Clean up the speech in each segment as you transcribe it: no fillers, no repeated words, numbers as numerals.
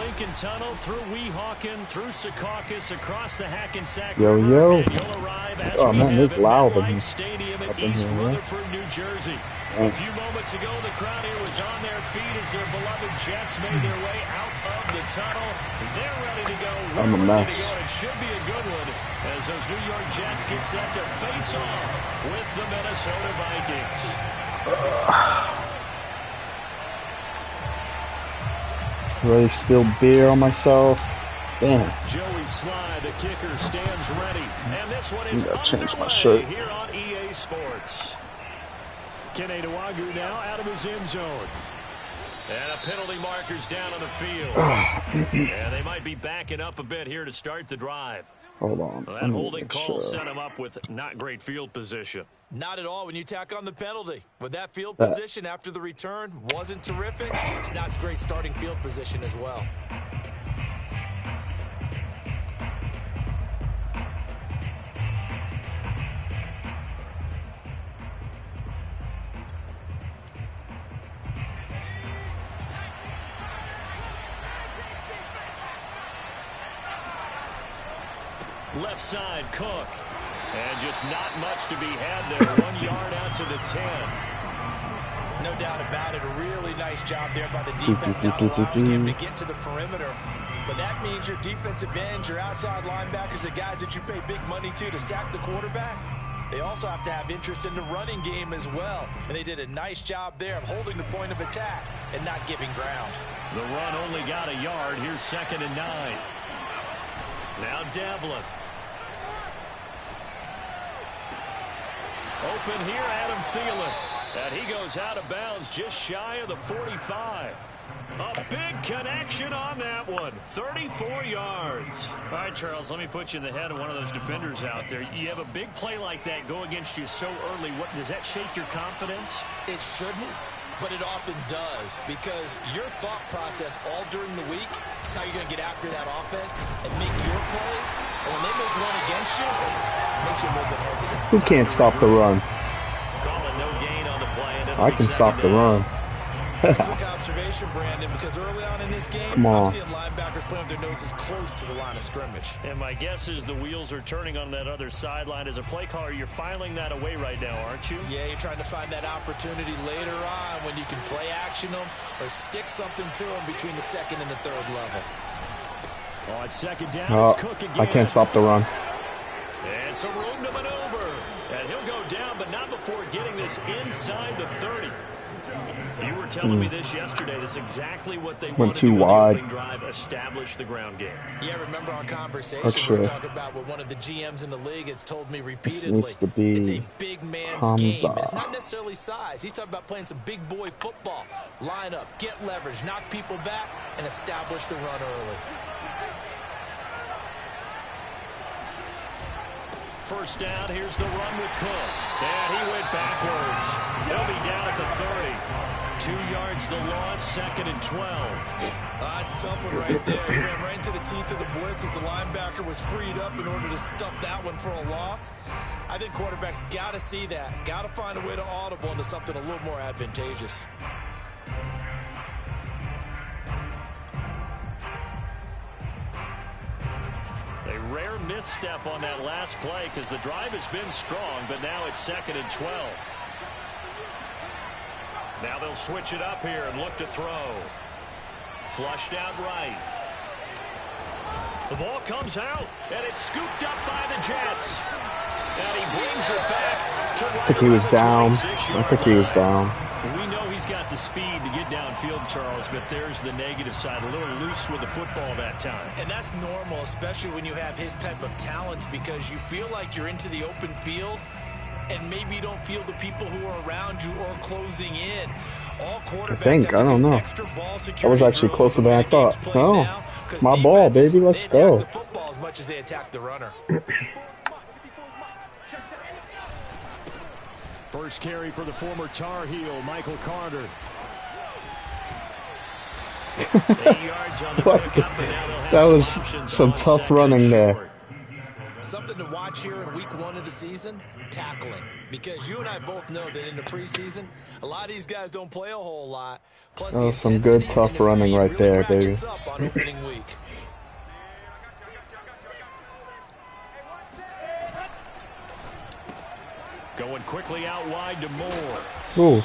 Lincoln Tunnel, through Weehawken, through Secaucus, across the Hackensack Yo, River, yo. and you'll arrive as Oh we man, have this at loud in MetLife this Stadium up at in East here. Rutherford, New Jersey. A few moments ago, the crowd here was on their feet as their beloved Jets made their way out of the tunnel. They're ready to go. I'm a We're ready mess. to go, and it should be a good one as those New York Jets get set to face off with the Minnesota Vikings. Really spilled beer on myself. Damn. Joey Sly, the kicker, stands ready. And this one is I change my underway shirt. here on EA Sports. Kene Nwangwu now out of his end zone. And a penalty marker's down on the field. And they might be backing up a bit here to start the drive. Hold on. Well, that holding call set him up with not great field position. Not at all when you tack on the penalty. With that field position after the return wasn't terrific, it's not a great starting field position as well. Left side, Cook. And just not much to be had there. 1 yard out to the 10. No doubt about it. A really nice job there by the defense, not allowing him to get to the perimeter. But that means your defensive ends, your outside linebackers, the guys that you pay big money to sack the quarterback, they also have to have interest in the running game as well. And they did a nice job there of holding the point of attack and not giving ground. The run only got a yard. Here's 2nd and 9. Now Devlin. Open here, Adam Thielen. And he goes out of bounds just shy of the 45. A big connection on that one. 34 yards. All right, Charles, let me put you in the head of one of those defenders out there. You have a big play like that go against you so early. What does that shake your confidence? It shouldn't, but it often does, because your thought process all during the week is how you're going to get after that offense and make your plays. And when they make one against you, it makes you a little bit hesitant. Who can't stop the run? Calling no gain on the play. And I can stop the run. Quick observation, Brandon, because early on in this game, I'm seeing linebackers playing with their noses close to the line of scrimmage. And my guess is the wheels are turning on that other sideline. As a play caller, you're filing that away right now, aren't you? Yeah, you're trying to find that opportunity later on when you can play action them or stick something to them between the 2nd and the 3rd level. On 2nd down, it's Cook again. I can't stop the run. And some room to maneuver. And he'll go down, but not before getting this inside the 30. You were telling me this yesterday. That's exactly what they want to do on the opening drive, establish the ground game. Yeah, remember our conversation we were talking about with one of the GMs in the league has told me repeatedly, it's a big man's game. It's not necessarily size. He's talking about playing some big boy football. Line up, get leverage, knock people back, and establish the run early. First down, here's the run with Cook. And he went backwards. He'll be down at the 30. 2 yards the loss, 2nd and 12. That's a tough one right there. He ran right into the teeth of the blitz as the linebacker was freed up in order to stuff that one for a loss. I think quarterbacks got to see that. Got to find a way to audible into something a little more advantageous. A rare misstep on that last play because the drive has been strong, but now it's 2nd and 12. Now they'll switch it up here and look to throw. Flushed out right. The ball comes out, and it's scooped up by the Jets. And he brings it back to right. I think he was down. I think he was down. We know he's got the speed to get downfield, Charles, but there's the negative side. A little loose with the football that time. And that's normal, especially when you have his type of talents, because you feel like you're into the open field and maybe you don't feel the people who are around you or closing in. All quarterbacks I don't know. That was actually closer than I thought. No, it's my ball, baby. Let's go. The football as much as they attack the runner. First carry for the former Tar Heel, Michael Carter. 8 yards on the pickup, and now they'll have that was options some on tough 2nd running and there. short. Something to watch here in week 1 of the season, tackling. Because you and I both know that in the preseason, a lot of these guys don't play a whole lot. Plus the some good tough running right there, baby. Up on opening week. Going quickly out wide to Moore. Ooh.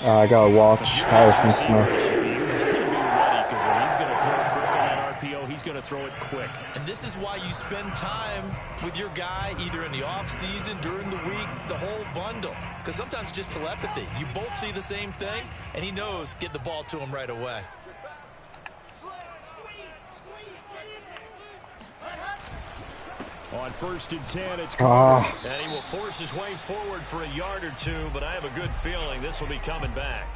I gotta watch Harrison Smith. He's going to throw it quick. And this is why you spend time with your guy either in the offseason, during the week, the whole bundle. Because sometimes it's just telepathy. You both see the same thing, and he knows get the ball to him right away. On 1st and 10, it's Carter. And he will force his way forward for a yard or two, but I have a good feeling this will be coming back.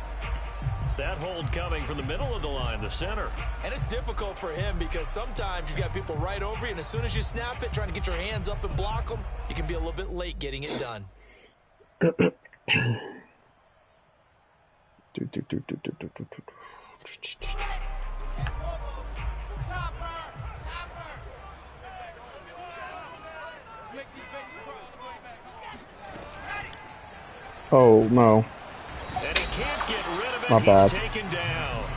That hold coming from the middle of the line, the center. And it's difficult for him because sometimes you've got people right over you, and as soon as you snap it, trying to get your hands up and block them, you can be a little bit late getting it done. Oh, no. And he can't get rid of it. My bad. He's taken down.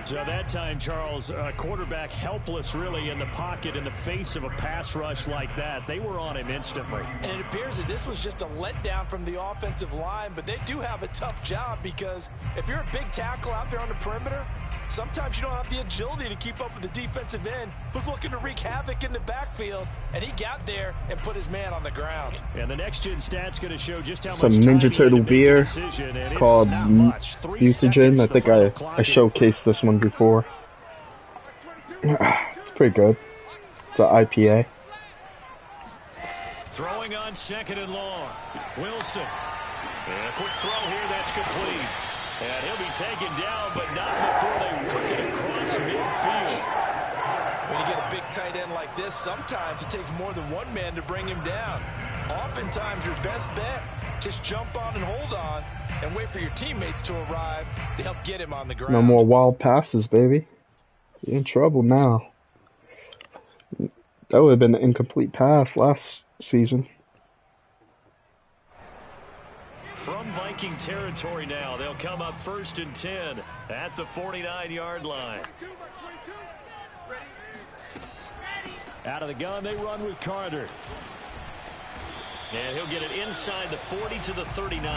So that time, Charles, quarterback helpless really in the pocket in the face of a pass rush like that. They were on him instantly. And it appears that this was just a letdown from the offensive line, but they do have a tough job because if you're a big tackle out there on the perimeter, sometimes you don't have the agility to keep up with the defensive end who's looking to wreak havoc in the backfield, and he got there and put his man on the ground. And the next-gen stat's going to show just how Some much Ninja Turtle beer called Fusogen. I think I showcased this one before. It's pretty good. It's an IPA. Throwing on 2nd and long. Wilson. And a quick throw here, that's complete. And he'll be taken down, but not before they work it across midfield. When you get a big tight end like this, sometimes it takes more than one man to bring him down. Oftentimes, your best bet, just jump on and hold on and wait for your teammates to arrive to help get him on the ground. No more wild passes, baby. You're in trouble now. That would have been an incomplete pass last season. From Viking territory now, they'll come up 1st and 10 at the 49-yard line. Out of the gun, they run with Carter. And he'll get it inside the 40 to the 39.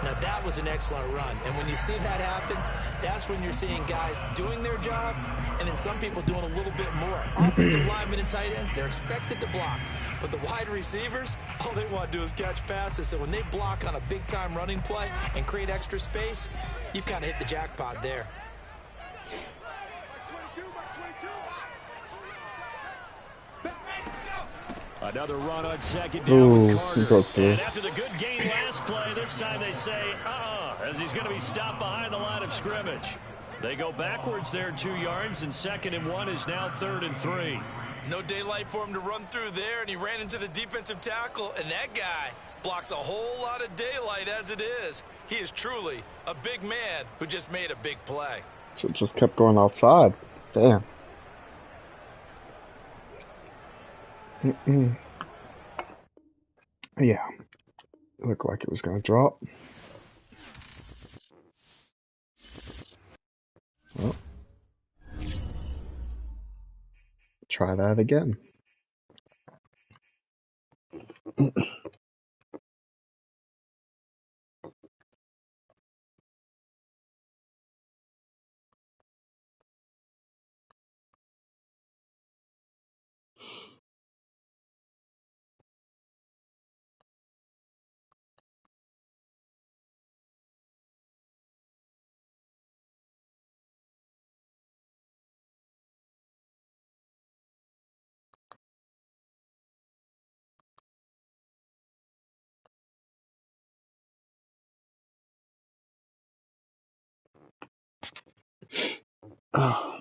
Now that was an excellent run. And when you see that happen, that's when you're seeing guys doing their job and then some people doing a little bit more. Offensive linemen and tight ends, they're expected to block. But the wide receivers, all they want to do is catch passes. So when they block on a big-time running play and create extra space, you've kind of hit the jackpot there. Another run on 2nd down with Carter. Through. And after the good gain last play, this time they say, as he's going to be stopped behind the line of scrimmage. They go backwards there 2 yards, and 2nd and 1 is now 3rd and 3. No daylight for him to run through there, and he ran into the defensive tackle, and that guy blocks a whole lot of daylight as it is. He is truly a big man who just made a big play. So it just kept going outside. Damn. Yeah. It looked like it was going to drop. Well. Try that again. Oh,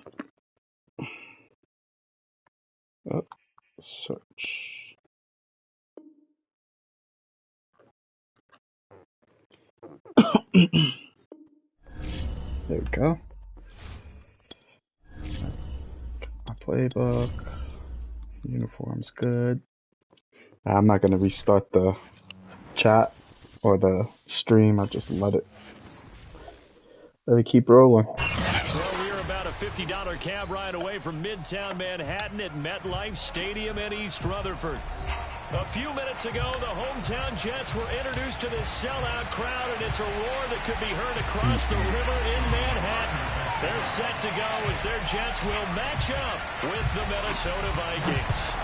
search. There we go. My playbook. Uniform's good. I'm not gonna restart the chat or the stream. I just let it keep rolling. So we're about a $50 cab ride away from Midtown Manhattan at MetLife Stadium in East Rutherford. A few minutes ago, the hometown Jets were introduced to this sellout crowd, and it's a roar that could be heard across the river in Manhattan. They're set to go as their Jets will match up with the Minnesota Vikings.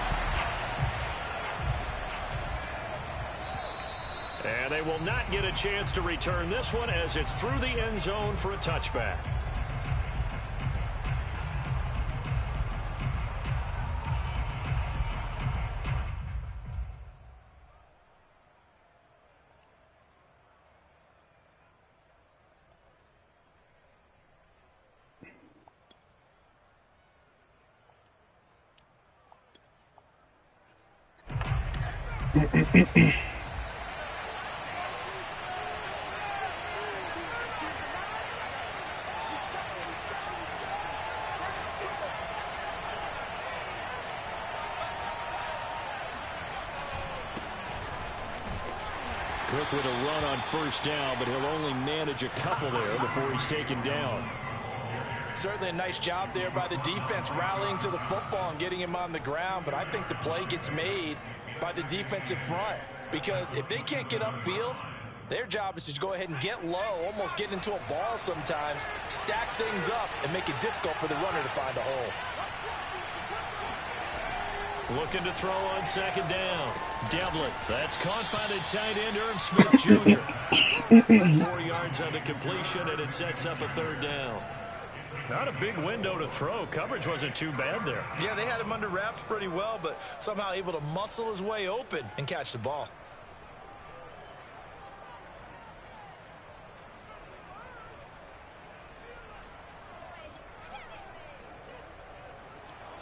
And they will not get a chance to return this one as it's through the end zone for a touchback. Cook with a run on first down, but he'll only manage a couple there before he's taken down. Certainly a nice job there by the defense rallying to the football and getting him on the ground, but I think the play gets made by the defensive front because if they can't get upfield, their job is to go ahead and get low, almost get into a ball sometimes, stack things up, and make it difficult for the runner to find a hole. Looking to throw on second down. Devlin. That's caught by the tight end, Irv Smith Jr. 4 yards on the completion, and it sets up a third down. Not a big window to throw. Coverage wasn't too bad there. Yeah, they had him under wraps pretty well, but somehow able to muscle his way open and catch the ball.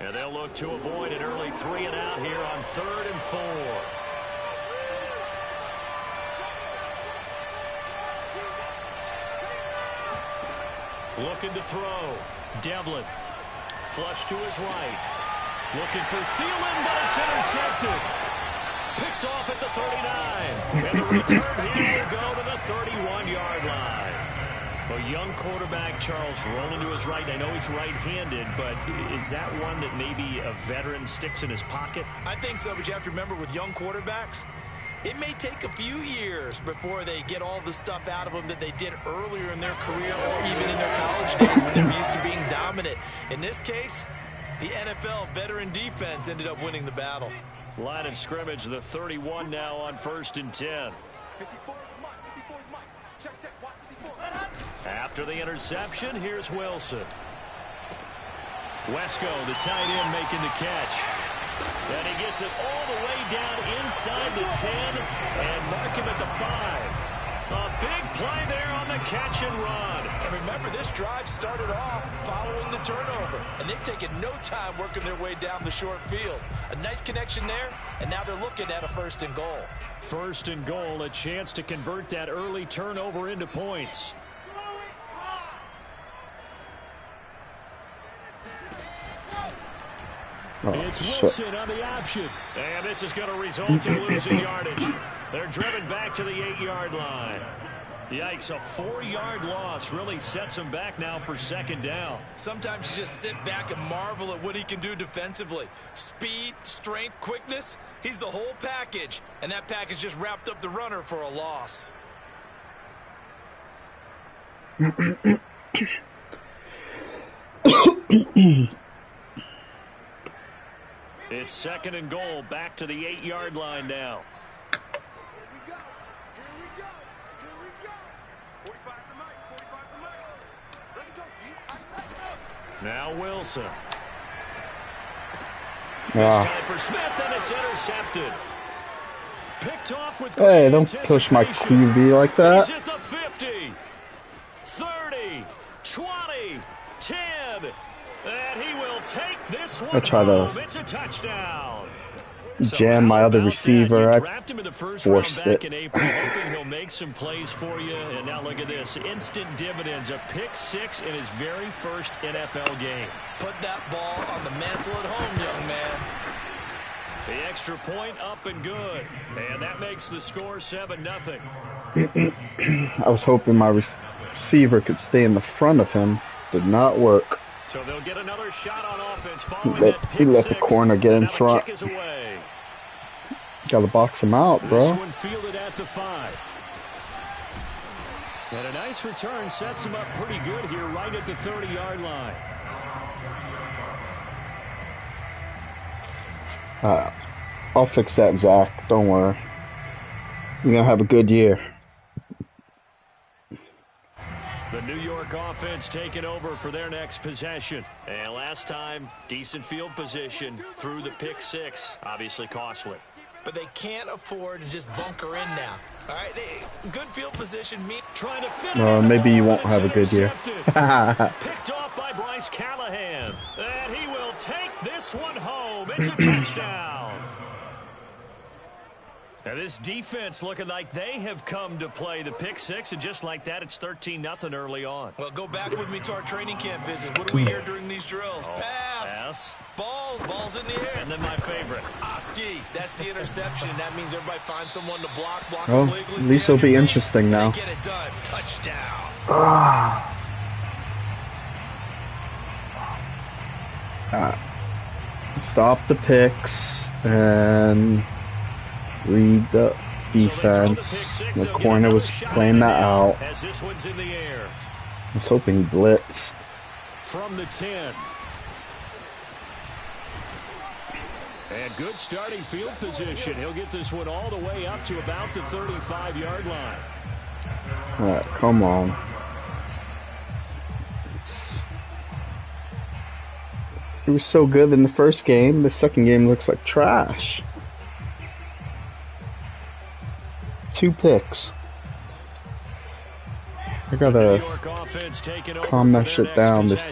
And they'll look to avoid an early 3 and out here on 3rd and 4. Looking to throw. Devlin. Flush to his right. Looking for Thielen, but it's intercepted. Picked off at the 39. And the return here will go to the 31-yard line. A young quarterback, Charles, rolling to his right. I know he's right-handed, but is that one that maybe a veteran sticks in his pocket? I think so, but you have to remember with young quarterbacks, it may take a few years before they get all the stuff out of them that they did earlier in their career or even in their college days when they're used to being dominant. In this case, the NFL veteran defense ended up winning the battle. Line of scrimmage, the 31 now on 1st and 10. After the interception, here's Wilson. Wesco, the tight end, making the catch. And he gets it all the way down inside the 10 and mark him at the 5. A big play there on the catch and run. And remember, this drive started off following the turnover, and they've taken no time working their way down the short field. A nice connection there, and now they're looking at a 1st and goal. 1st and goal, a chance to convert that early turnover into points. Oh, it's Wilson on the option. And this is going to result in losing yardage. They're driven back to the 8-yard line. Yikes, a 4-yard loss really sets him back now for 2nd down. Sometimes you just sit back and marvel at what he can do defensively. Speed, strength, quickness, he's the whole package. And that package just wrapped up the runner for a loss. It's 2nd and goal, back to the 8-yard line now. Now Wilson. This time for Smith, and it's intercepted. Picked off with hey, don't push my QB like that. He's at the 50, 30, 20, 10. And he will take this one home. It's a touchdown. Jam my other receiver. I forced it. In April, hoping he'll make some plays for you. And now look at this. Instant dividends. A pick 6 in his very first NFL game. Put that ball on the mantle at home, young man. The extra point up and good. And that makes the score 7-0. I was hoping my receiver could stay in the front of him. Did not work. So they'll get another shot on offense following He let the corner get in front. Gotta box him out, bro. This one fielded at the 5. And a nice return sets him up pretty good here right at the 30-yard line. I'll fix that, Zach. Don't worry. You're gonna have a good year. The New York offense taking over for their next possession. And last time, decent field position through the pick 6. Obviously costly. But they can't afford to just bunker in now. All right, good field position. Trying to fit maybe you won't have a good year. Picked off by Bryce Callahan. And he will take this one home. It's a touchdown. Now this defense looking like they have come to play the pick 6, and just like that, it's 13-0 early on. Well, go back with me to our training camp visit. What do we hear during these drills? Pass. Ball's in the air. And then my favorite. Ski. That's the interception. That means everybody finds someone to block. Well, at least it'll be interesting now. Get it done. Touchdown. Stop the picks and read the defense. The corner was playing that out. As this one's in the air. I was hoping he blitzed. From the 10. And good starting field position. He'll get this one all the way up to about the 35-yard line. Alright, come on. It was so good in the first game. The second game looks like trash. 2 picks. I gotta calm that shit down this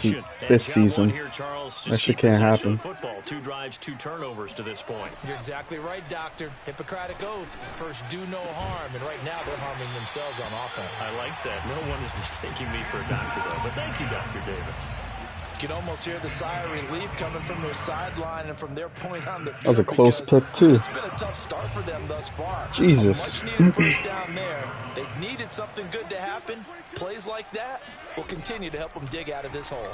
season. That shit can't happen. Football, 2 drives, 2 turnovers to this point. You're exactly right, Doctor. Hippocratic oath. First, do no harm. And right now, they're harming themselves on offense. I like that. No one is mistaking me for a doctor, though. But thank you, Dr. Davis. You can almost hear the sigh of relief coming from their sideline and from their point on the field. That was a close pick, too. It's been a tough start for them thus far. Jesus. Much needed first down there. They needed something good to happen. Plays like that will continue to help them dig out of this hole.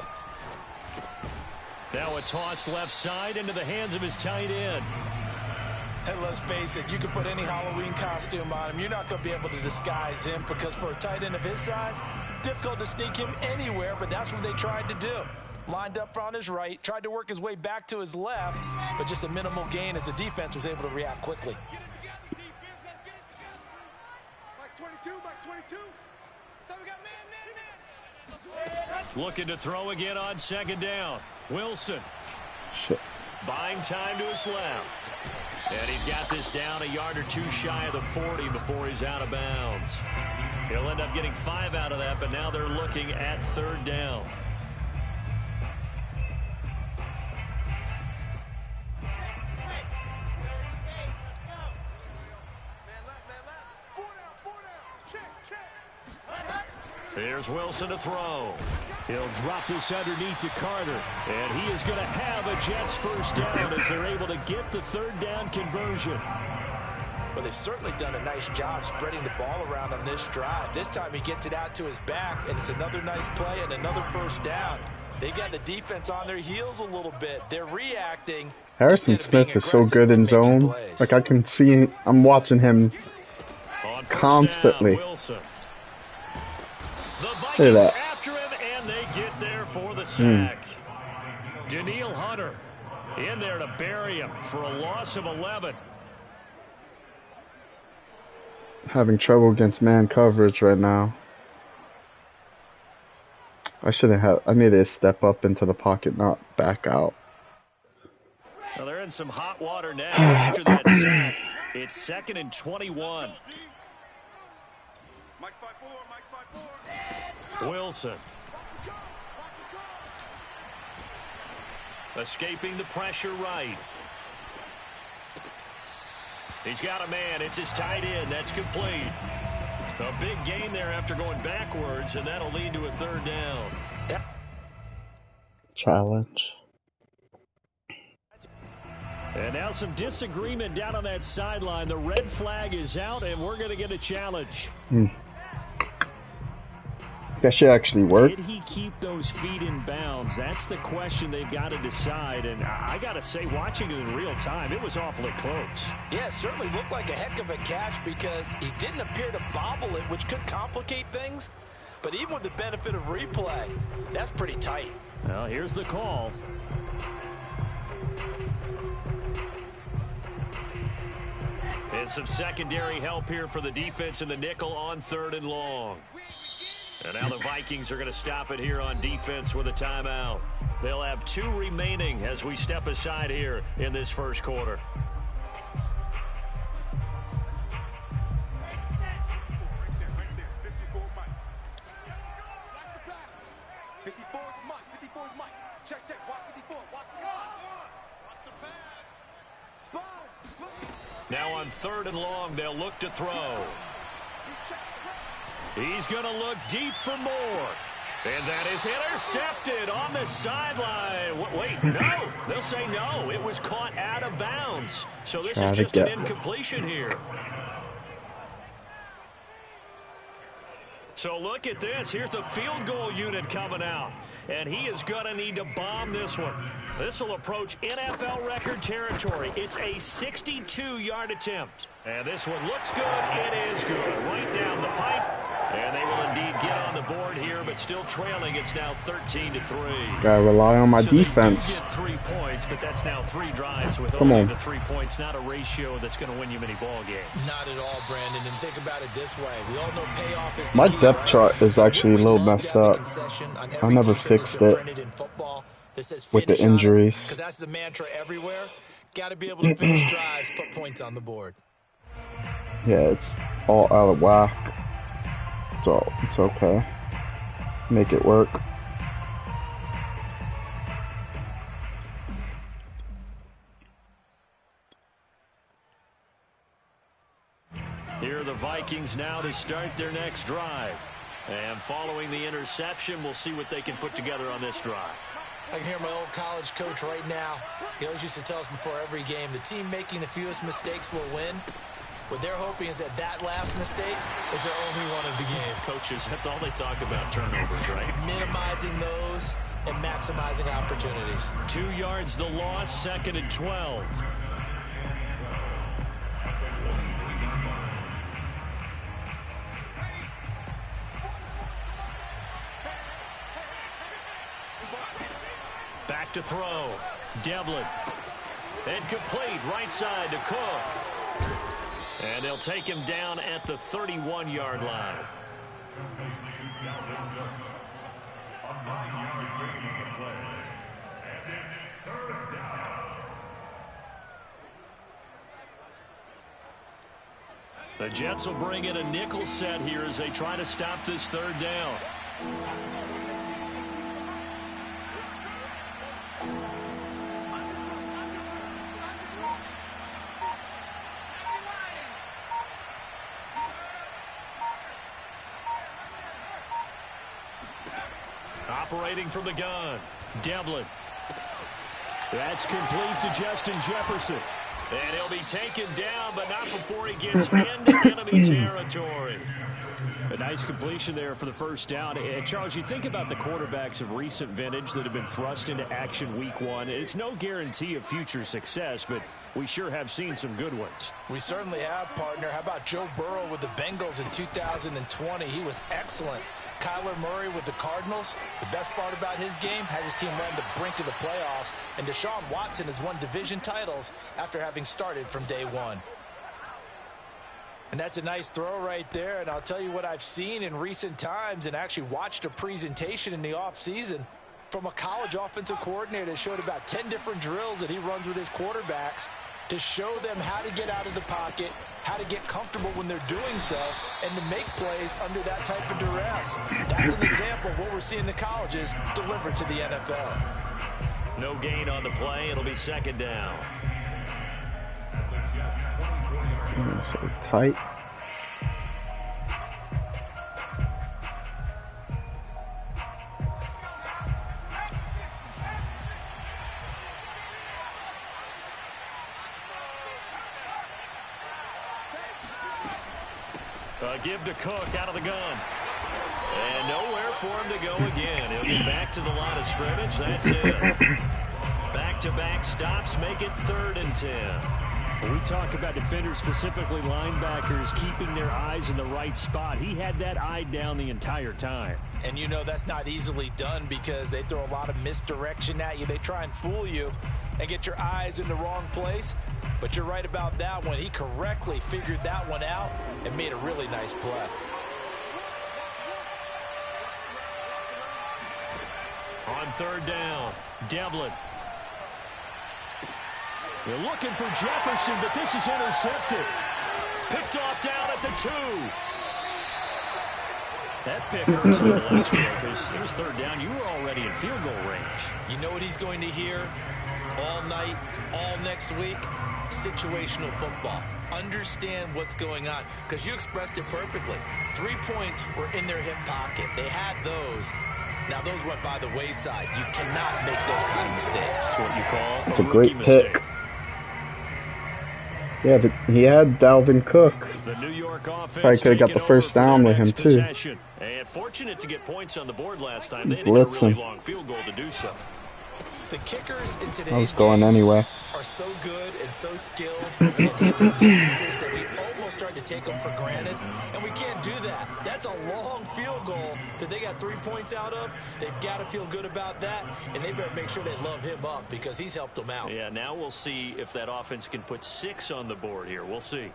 Now a toss left side into the hands of his tight end. And let's face it, you can put any Halloween costume on him. You're not going to be able to disguise him because for a tight end of his size, difficult to sneak him anywhere, but that's what they tried to do. Lined up on his right, tried to work his way back to his left, but just a minimal gain as the defense was able to react quickly. Looking to throw again on second down. Wilson. Shit. Buying time to his left. And he's got this down a yard or 2 shy of the 40 before he's out of bounds. He'll end up getting 5 out of that, but now they're looking at 3rd down. Here's Wilson to throw. He'll drop this underneath to Carter. And he is going to have a Jets first down as they're able to get the 3rd down conversion. Well, they've certainly done a nice job spreading the ball around on this drive. This time he gets it out to his back, and it's another nice play and another first down. They got the defense on their heels a little bit. They're reacting. Harrison Smith is so good in zone. Like I can see, I'm watching him constantly. The Vikings after him, and they get there for the sack. Daniil Hunter in there to bury him for a loss of 11. Having trouble against man coverage right now. I needed to step up into the pocket, not back out. Well, they're in some hot water now after that sack. It's 2nd and 21. Wilson. Escaping the pressure right. He's got a man. It's his tight end. That's complete. A big gain there after going backwards, and that'll lead to a 3rd down. Challenge. And now some disagreement down on that sideline. The red flag is out, and we're going to get a challenge. That should actually work. Did he keep those feet in bounds? That's the question they've got to decide. And I got to say, watching it in real time, it was awfully close. Yeah, it certainly looked like a heck of a catch because he didn't appear to bobble it, which could complicate things. But even with the benefit of replay, that's pretty tight. Well, here's the call. And some secondary help here for the defense in the nickel on 3rd and long. And now the Vikings are going to stop it here on defense with a timeout. They'll have 2 remaining as we step aside here in this first quarter. Now on 3rd and long, they'll look to throw. He's going to look deep for more. And that is intercepted on the sideline. Wait, no. They'll say no. It was caught out of bounds. So this is just an incompletion here. So look at this. Here's the field goal unit coming out. And he is going to need to bomb this one. This will approach NFL record territory. It's a 62-yard attempt. And this one looks good. It is good. Right down the pipe. And they will indeed get on the board here, but still trailing. It's now 13-3. Gotta rely on my defense. They do get 3 points, but that's now 3 drives with only the 3 points. Not a ratio that's going to win you many ball games. Not at all, Brandon. And think about it this way: we all know payoff is my depth chart is actually a little messed up. I never fixed it with the injuries. Because that's the mantra everywhere. Got to be able to finish drives, put points on the board. Yeah, it's all out of whack. So it's okay. Make it work. Here are the Vikings now to start their next drive. And following the interception, we'll see what they can put together on this drive. I can hear my old college coach right now. He always used to tell us before every game, the team making the fewest mistakes will win. What they're hoping is that last mistake is their only one of the game. Coaches, that's all they talk about, turnovers, right? Minimizing those and maximizing opportunities. 2 yards the loss, 2nd and 12. Back to throw. Devlin. And complete right side to Cook. And they'll take him down at the 31-yard line. The Jets will bring in a nickel set here as they try to stop this 3rd down. Operating from the gun, Devlin. That's complete to Justin Jefferson. And he'll be taken down, but not before he gets into enemy territory. A nice completion there for the first down. And Charles, you think about the quarterbacks of recent vintage that have been thrust into action week 1. It's no guarantee of future success, but we sure have seen some good ones. We certainly have, partner. How about Joe Burrow with the Bengals in 2020? He was excellent. Kyler Murray with the Cardinals. The best part about his game has his team run the brink of the playoffs. And Deshaun Watson has won division titles after having started from day 1. And that's a nice throw right there. And I'll tell you what I've seen in recent times and actually watched a presentation in the offseason from a college offensive coordinator that showed about 10 different drills that he runs with his quarterbacks to show them how to get out of the pocket, how to get comfortable when they're doing so, and to make plays under that type of duress. That's an example of what we're seeing in the colleges delivered to the NFL. No gain on the play. It'll be 2nd down. So tight. Give to Cook out of the gun. And nowhere for him to go again. He'll get back to the line of scrimmage. That's it. Back-to-back stops make it 3rd and 10. When we talk about defenders, specifically linebackers, keeping their eyes in the right spot, he had that eye down the entire time. And you know that's not easily done because they throw a lot of misdirection at you. They try and fool you and get your eyes in the wrong place. But you're right about that one. He correctly figured that one out and made a really nice play. On 3rd down, Devlin. They're looking for Jefferson, but this is intercepted. Picked off down at the 2. That pick hurts a little extra because there's 3rd down. You were already in field goal range. You know what he's going to hear all night, all next week? Situational football. Understand what's going on because you expressed it perfectly. 3 points were in their hip pocket. They had those. Now, those went by the wayside. You cannot make those kind of mistakes. That's what you call It's a great pick. Yeah, he had Dalvin Cook. The New York offense probably could have got the 1st down with him, too. And fortunate to get points on the board last time. They Blitz needed a really him. long field goal to do so. The kickers in today's I was going game anyway. are so good and so skilled and hit the distances that we almost start to take them for granted, and we can't do that. That's a long field goal that they got 3 points out of. They've got to feel good about that, and they better make sure they love him up because he's helped them out. Yeah, now we'll see if that offense can put 6 on the board here. We'll see.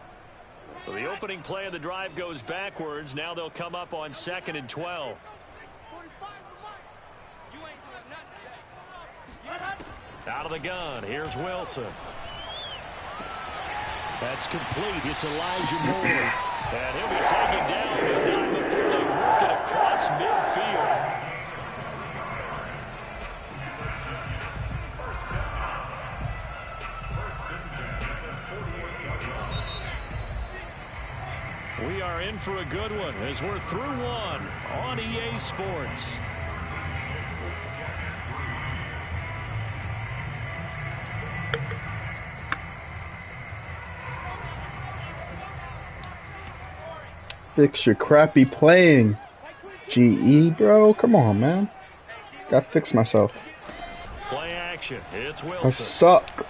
So the opening play of the drive goes backwards. Now they'll come up on 2nd and 12. Out of the gun, here's Wilson. That's complete. It's Elijah Moore. And he'll be taken down, but not before they work it across midfield. We are in for a good one as we're through one on EA Sports. Fix your crappy playing. GE, bro. Come on, man. Gotta fix myself. Play action. It's I Wilson. suck.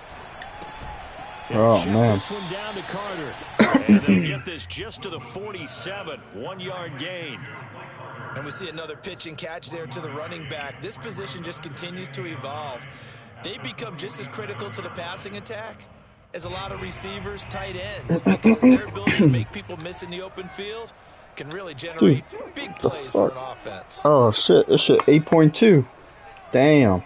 Oh, man. This one down to Carter. And they'll get this just to the 47. 1-yard gain. And we see another pitch and catch there to the running back. This position just continues to evolve. They become just as critical to the passing attack as a lot of receivers, tight ends, because their ability to make people miss in the open field can really generate big plays for an offense. Oh, shit. This shit 8.2. Damn.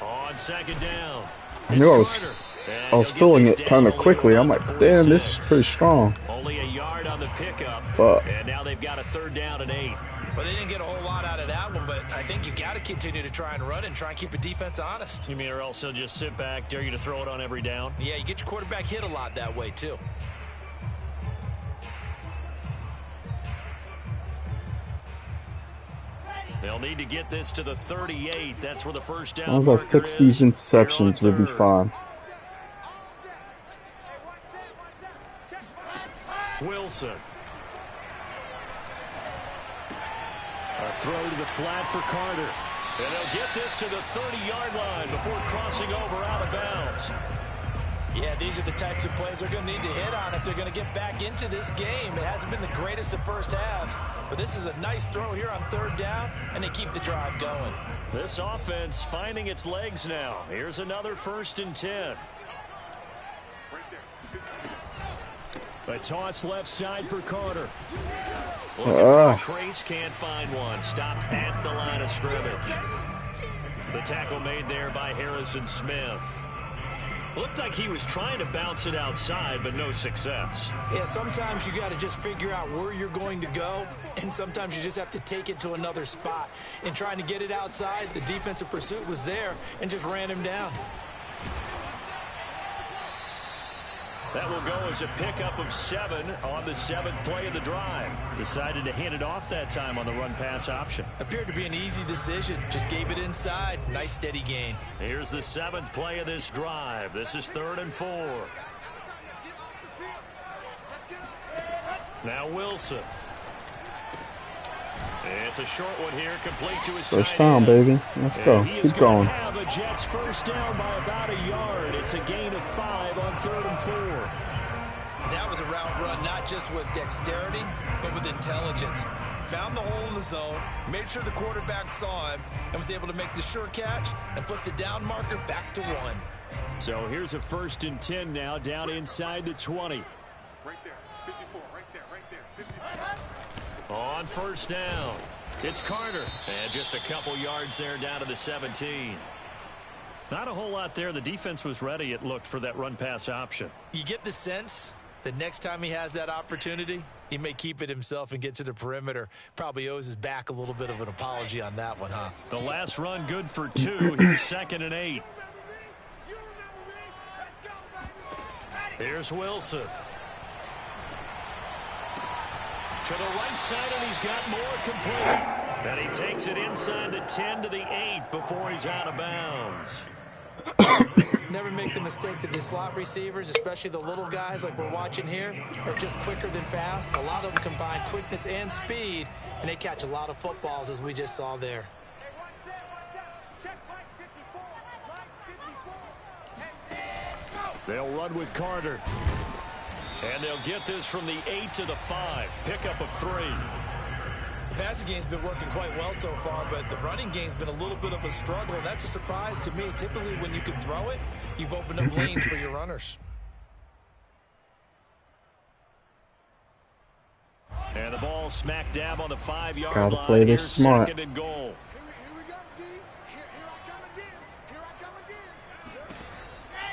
On 2nd down. I knew I was filling it kind of quickly. I'm like, damn, this is pretty strong. Only a yard on the pickup. Fuck. And now they've got a 3rd down and 8. Well, they didn't get a whole lot out of that one, but I think you got to continue to try and run and try and keep the defense honest. You mean or else they'll just sit back, dare you to throw it on every down? Yeah, you get your quarterback hit a lot that way, too. They'll need to get this to the 38. That's where the 1st down. As long as I fix these interceptions, we'll be fine. Wilson. A throw to the flat for Carter. And they'll get this to the 30-yard line before crossing over out of bounds. Yeah, these are the types of plays they're going to need to hit on if they're going to get back into this game. It hasn't been the greatest of first halves, but this is a nice throw here on 3rd down, and they keep the drive going. This offense finding its legs now. Here's another 1st and 10. A toss left side for Carter. Looking for a crease, can't find one. Stopped at the line of scrimmage. The tackle made there by Harrison Smith. Looked like he was trying to bounce it outside, but no success. Yeah, sometimes you got to just figure out where you're going to go, and sometimes you just have to take it to another spot. In trying to get it outside, the defensive pursuit was there and just ran him down. That will go as a pickup of 7 on the 7th play of the drive. Decided to hand it off that time on the run-pass option. Appeared to be an easy decision. Just gave it inside. Nice steady gain. Here's the 7th play of this drive. This is 3rd and 4. Now Wilson. It's a short one here, complete to his first down, baby. Let's go. Keep going. Have a Jets first down by about a yard. It's a gain of 5 on 3rd and 4. That was a route run, not just with dexterity, but with intelligence. Found the hole in the zone, made sure the quarterback saw him, and was able to make the sure catch and flip the down marker back to 1. So here's a 1st and 10 now, down inside the 20. Right there, 54, right there, 54. On first down, it's Carter. And just a couple yards there down to the 17. Not a whole lot there. The defense was ready, it looked, for that run-pass option. You get the sense that next time he has that opportunity, he may keep it himself and get to the perimeter. Probably owes his back a little bit of an apology on that one, huh? The last run good for 2. Here's 2nd and 8. Here's Wilson. To the right side, and he's got more complete. And he takes it inside the 10 to the 8 before he's out of bounds. Never make the mistake that the slot receivers, especially the little guys like we're watching here, are just quicker than fast. A lot of them combine quickness and speed, and they catch a lot of footballs, as we just saw there. They'll run with Carter. And they'll get this from the 8 to the 5. Pickup of 3. The passing game's been working quite well so far, but the running game's been a little bit of a struggle. And that's a surprise to me. Typically, when you can throw it, you've opened up lanes for your runners. And the ball smack dab on the 5-yard Gotta line. play this Here's smart. 2nd and goal.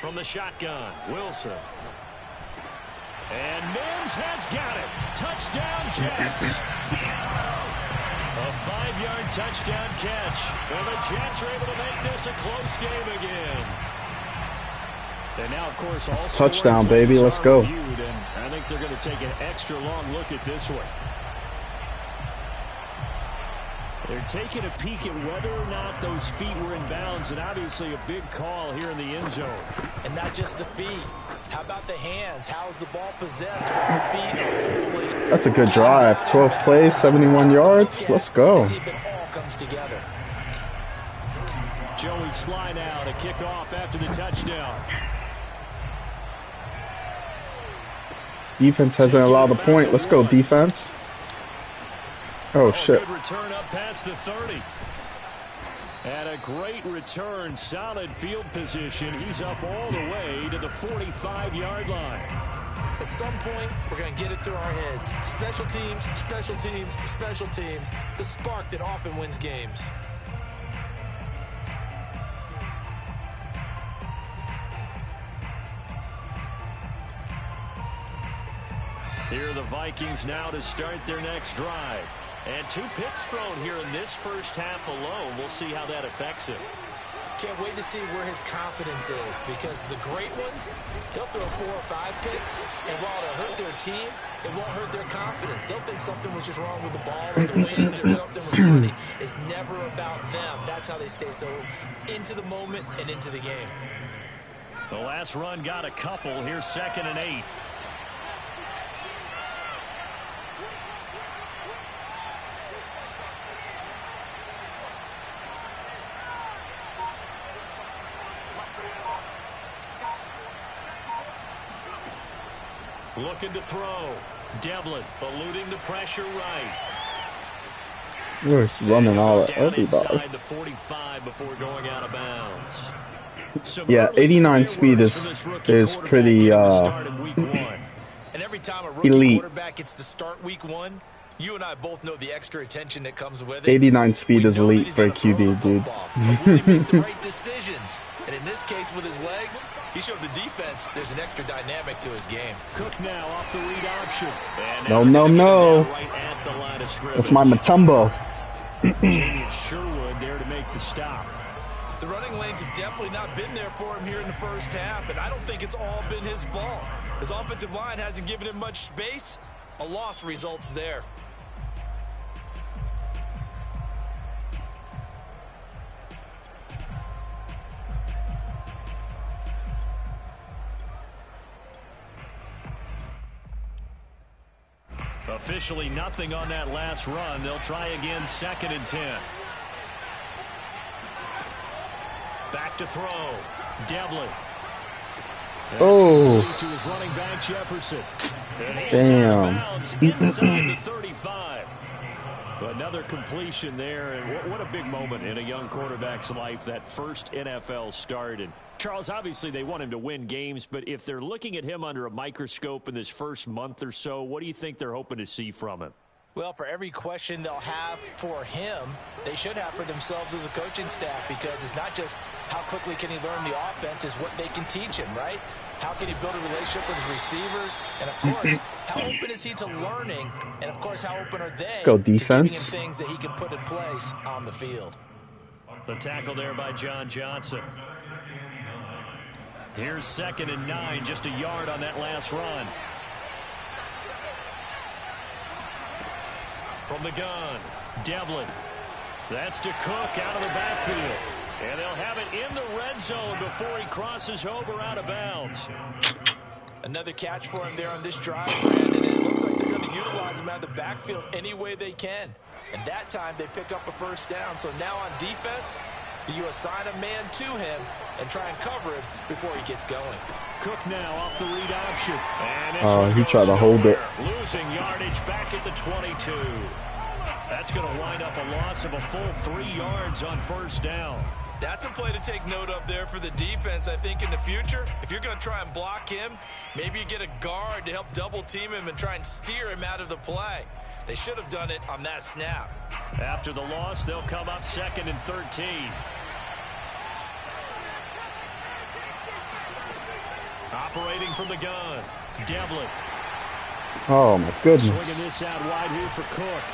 From the shotgun, Wilson. And Mims has got it. Touchdown, Jets. A 5-yard touchdown catch. And the Jets are able to make this a close game again. And now, of course, all touchdown, baby. Let's go. Reviewed, and I think they're going to take an extra long look at this one. They're taking a peek at whether or not those feet were in bounds, and obviously a big call here in the end zone. And not just the feet. How about the hands? How's the ball possessed? Hopefully, that's a good drive. 12 plays, 71 yards. Let's go. See if it all comes together. Joey Sly now to kick off after the touchdown. Defense hasn't allowed a point. Let's go, defense. Oh, shit. Good return up past the 30. And a great return. Solid field position. He's up all the way to the 45-yard line. At some point, we're going to get it through our heads. Special teams, special teams, special teams. The spark that often wins games. Here are the Vikings now to start their next drive. And 2 picks thrown here in this first half alone. We'll see how that affects him. Can't wait to see where his confidence is, because the great ones, they'll throw 4 or 5 picks, and while it'll hurt their team, it won't hurt their confidence. They'll think something was just wrong with the ball or the wind or something was funny. It's never about them. That's how they stay so into the moment and into the game. The last run got a couple. Here's 2nd and 8. Looking to throw. Devlin eluding the pressure right. We're running all at Down everybody. inside the 45 before going out of bounds. Yeah, 89 speed is pretty And every time a rookie elite. quarterback gets to start week 1, you and I both know the extra attention that comes with it. 89 speed We is know that elite he's for a gonna throw QB, the dude. football, but will he make the right decisions? And in this case, with his legs, he showed the defense there's an extra dynamic to his game. Cook now off the read option. And No, now no, they're gonna get no. it down right at the line of scrimmage. That's my Matumbo. Jalen Sherwood there to make the stop. The running lanes have definitely not been there for him here in the first half, and I don't think it's all been his fault. His offensive line hasn't given him much space. A loss results there. Officially nothing on that last run. They'll try again, 2nd and 10. Back to throw. Devlin. Oh. To his running back, Jefferson. And he is out of bounds inside the 35. Another completion there, and what a big moment in a young quarterback's life, that first NFL start. And Charles, obviously they want him to win games, but if they're looking at him under a microscope in this first month or so, what do you think they're hoping to see from him? Well, for every question they'll have for him, they should have for themselves as a coaching staff, because it's not just how quickly can he learn the offense, it's what they can teach him, right? How can he build a relationship with his receivers? And, of course, how open is he to learning? And, of course, how open are they go to defense. giving him things that he can put in place on the field? The tackle there by John Johnson. Here's 2nd and 9, just a yard on that last run. From the gun, Devlin. That's to Cook out of the backfield. And they'll have it in the red zone before he crosses over out of bounds. Another catch for him there on this drive, Brandon. And it looks like they're going to utilize him out of the backfield any way they can. And that time they pick up a first down. So now on defense, do you assign a man to him and try and cover him before he gets going? Cook now off the read option. Oh, he tried to hold it. Losing yardage back at the 22. That's going to wind up a loss of a full 3 yards on first down. That's a play to take note of there for the defense, I think, in the future. If you're going to try and block him, maybe you get a guard to help double team him and try and steer him out of the play. They should have done it on that snap. After the loss, they'll come up 2nd and 13. Operating from the gun, Devlin. Oh, my goodness. Swinging this out wide here for Cook.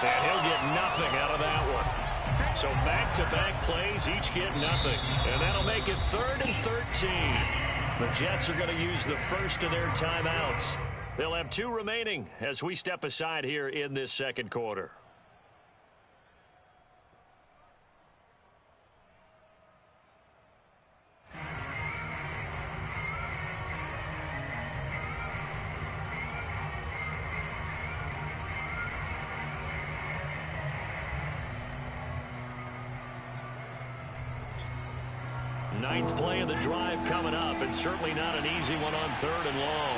And he'll get nothing out of that one. So back-to-back plays, each get nothing. And that'll make it 3rd and 13. The Jets are going to use the first of their timeouts. They'll have 2 remaining as we step aside here in this second quarter. Ninth play of the drive coming up, and certainly not an easy one on 3rd and long.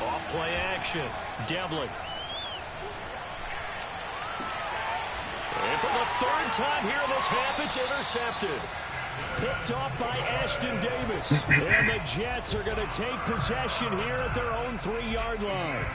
Off play action, Devlin. And for the 3rd time here in this half, it's intercepted. Picked off by Ashton Davis. And the Jets are going to take possession here at their own 3-yard line.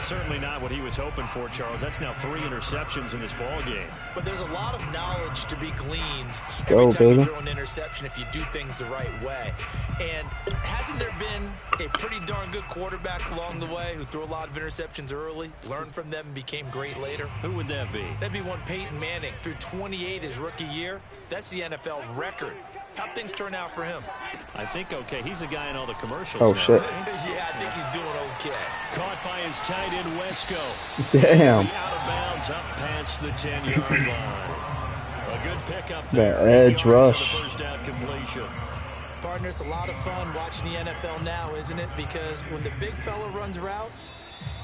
Certainly not what he was hoping for, Charles. That's now 3 interceptions in this ball game. But there's a lot of knowledge to be gleaned go, every time baby. you throw an interception if you do things the right way. And hasn't there been a pretty darn good quarterback along the way who threw a lot of interceptions early, learned from them, and became great later? Who would that be? That'd be one Peyton Manning. Threw 28 his rookie year. That's the NFL record. How'd things turn out for him? I think okay. He's the guy in all the commercials. Oh, now. shit. Yeah, I think he's doing okay. Caught by his tight end, Wesco. Damn. Out of bounds, up past the 10-yard line. A good pickup The there. edge 8 yards on rush. the first down completion. Partner, it's a lot of fun watching the NFL now, isn't it? Because when the big fella runs routes,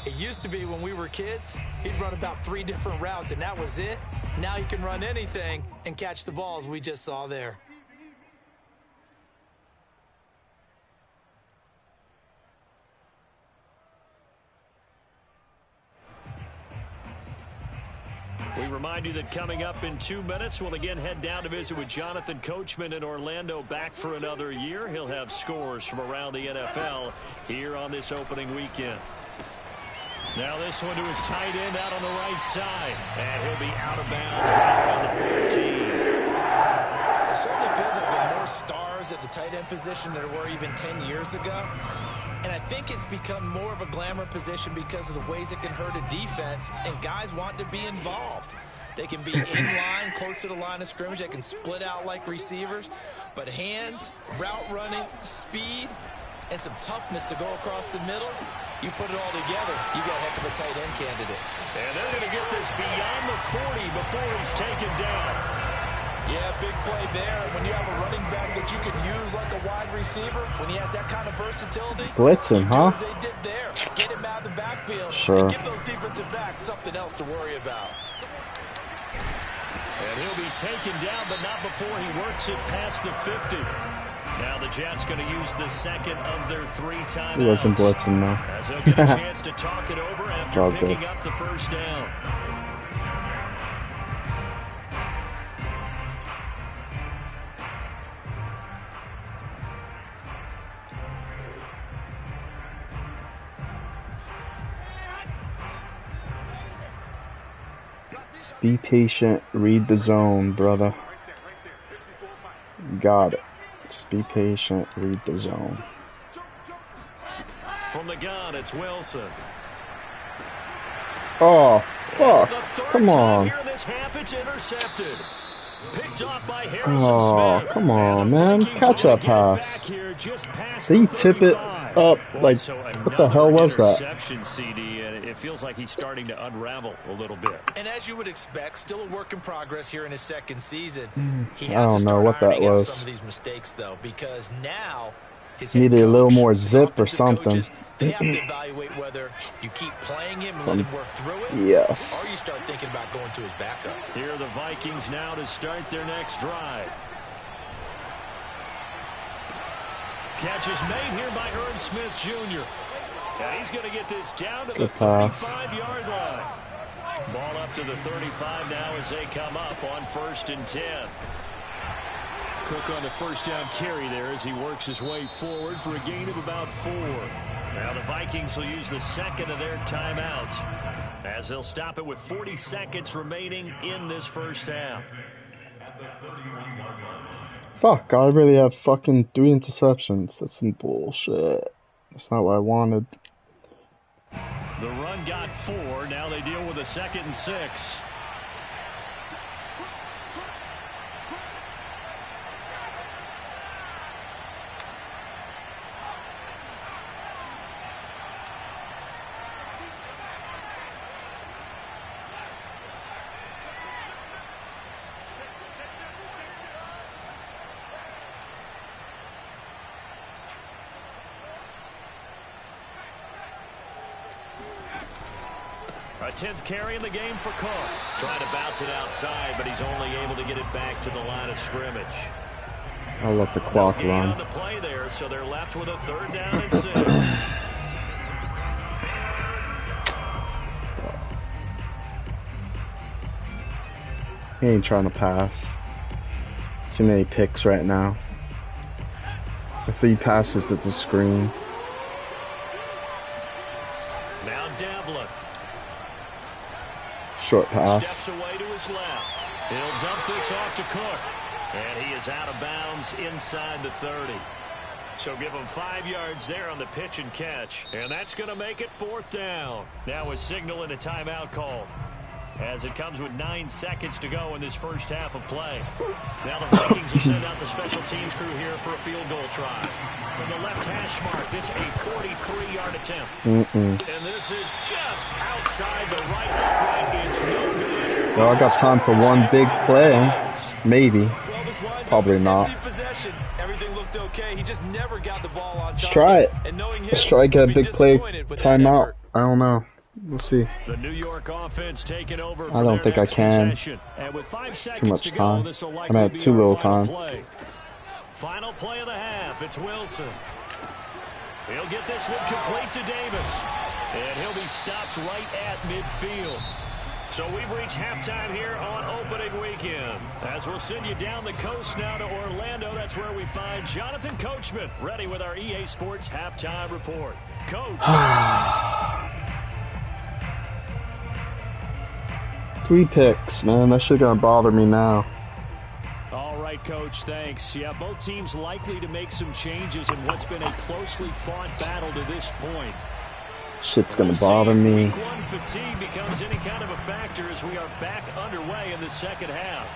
it used to be when we were kids, he'd run about 3 different routes, and that was it. Now he can run anything and catch the balls we just saw there. We remind you that coming up in 2 minutes, we'll again head down to visit with Jonathan Coachman in Orlando, back for another year. He'll have scores from around the NFL here on this opening weekend. Now this one to his tight end out on the right side. And he'll be out of bounds right around the 14. It certainly feels like there are more stars at the tight end position than there were even 10 years ago. And I think it's become more of a glamour position because of the ways it can hurt a defense, and guys want to be involved. They can be in line, close to the line of scrimmage. They can split out like receivers. But hands, route running, speed, and some toughness to go across the middle, you put it all together, you got a heck of a tight end candidate. And they're going to get this beyond the 40 before he's taken down. Yeah, big play there. When you have a running back that you can use like a wide receiver, when he has that kind of versatility, blitzing, huh? they did there. Get him out of the backfield Sure. and give those defensive backs something else to worry about. And he'll be taken down, but not before he works it past the 50. Now the Jets going to use the second of their 3 timeouts. He wasn't blitzing, though. As they'll get a chance to talk it over after All picking good. up the first down. Just be patient. Read the zone, brother. Got it. Just be patient. Read the zone. From the gun, it's Wilson. Oh, fuck. The third Come time on. here in this half, it's intercepted. Picked off by Harrison Oh, Smith. come on, And the man. Vikings Catch will that get it back pass. here just past Did he the tip it 35. up? Like, So what the hell was that? interception, CD, and it feels like he's starting to unravel a little bit. And as you would expect, still a work in progress here in his second season. He I has don't to know start what that ironing out was. some of these mistakes, though, because now his head Needed a little coach, more his zip or offensive something. coaches, they have to evaluate whether you keep playing him and let him work through it, Yes. or you start thinking about going to his backup. Here are the Vikings now to start their next drive. Catch is made here by Irv Smith Jr. And he's going to get this down to the Good pass. 35-yard line. Ball up to the 35 now as they come up on 1st and 10. Cook on the first down carry there as he works his way forward for a gain of about 4. Now the Vikings will use the second of their timeouts as they'll stop it with 40 seconds remaining in this first half. Fuck, I really have fucking 3 interceptions. That's some bullshit. That's not what I wanted. The run got 4. Now they deal with a 2nd and 6. A 10th carry in the game for Cook. Trying to bounce it outside, but he's only able to get it back to the line of scrimmage. I'll let the clock Gain run. on the play there, so they're left with a 3rd down and 6. He ain't trying to pass. Too many picks right now. If he passes, it's a screen. Now Devlin. Short pass. Steps away to his left. He'll dump this off to Cook. And he is out of bounds inside the 30. So give him 5 yards there on the pitch and catch. And that's going to make it 4th down. Now a signal and a timeout call, as it comes with 9 seconds to go in this first half of play. Now the Vikings will send out the special teams crew here for a field goal try. From the left hash mark, this a 43-yard attempt. And this is just outside the right upright. It's no good. Well, I got time for one big play. Maybe. Well, this winds Probably up with not. empty possession. Everything looked okay. He just never got the ball on Let's top. try it. And knowing him, Let's try to get a he'd be big play disappointed with that timeout. effort. I don't know. We'll see. The New York offense taking over for I don't their think I next can. possession. And with 5 seconds much to go, time. this will I'm likely at be too our little final time. play. Final play of the half. It's Wilson. He'll get this one complete to Davis. And he'll be stopped right at midfield. So we've reached halftime here on opening weekend. As we'll send you down the coast now to Orlando, that's where we find Jonathan Coachman ready with our EA Sports halftime report. Coach. 3 picks, man. That shit gonna bother me now. All right, Coach, thanks. Yeah, both teams likely to make some changes in what's been a closely fought battle to this point. Shit's gonna We'll see bother if me. Week 1 fatigue becomes any kind of a factor as we are back underway in the second half.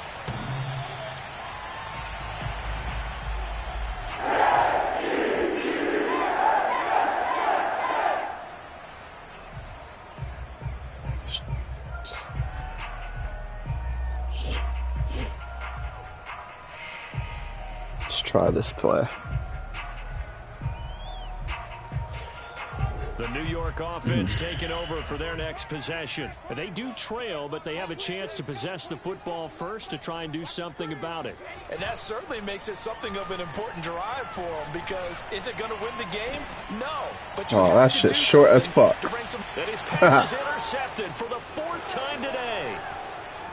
try this play. The New York offense taking over for their next possession. They do trail, but they have a chance to possess the football first to try and do something about it. And that certainly makes it something of an important drive for them, because is it going to win the game? No. But oh, that shit's short as fuck. And his pass is intercepted for the 4th time today.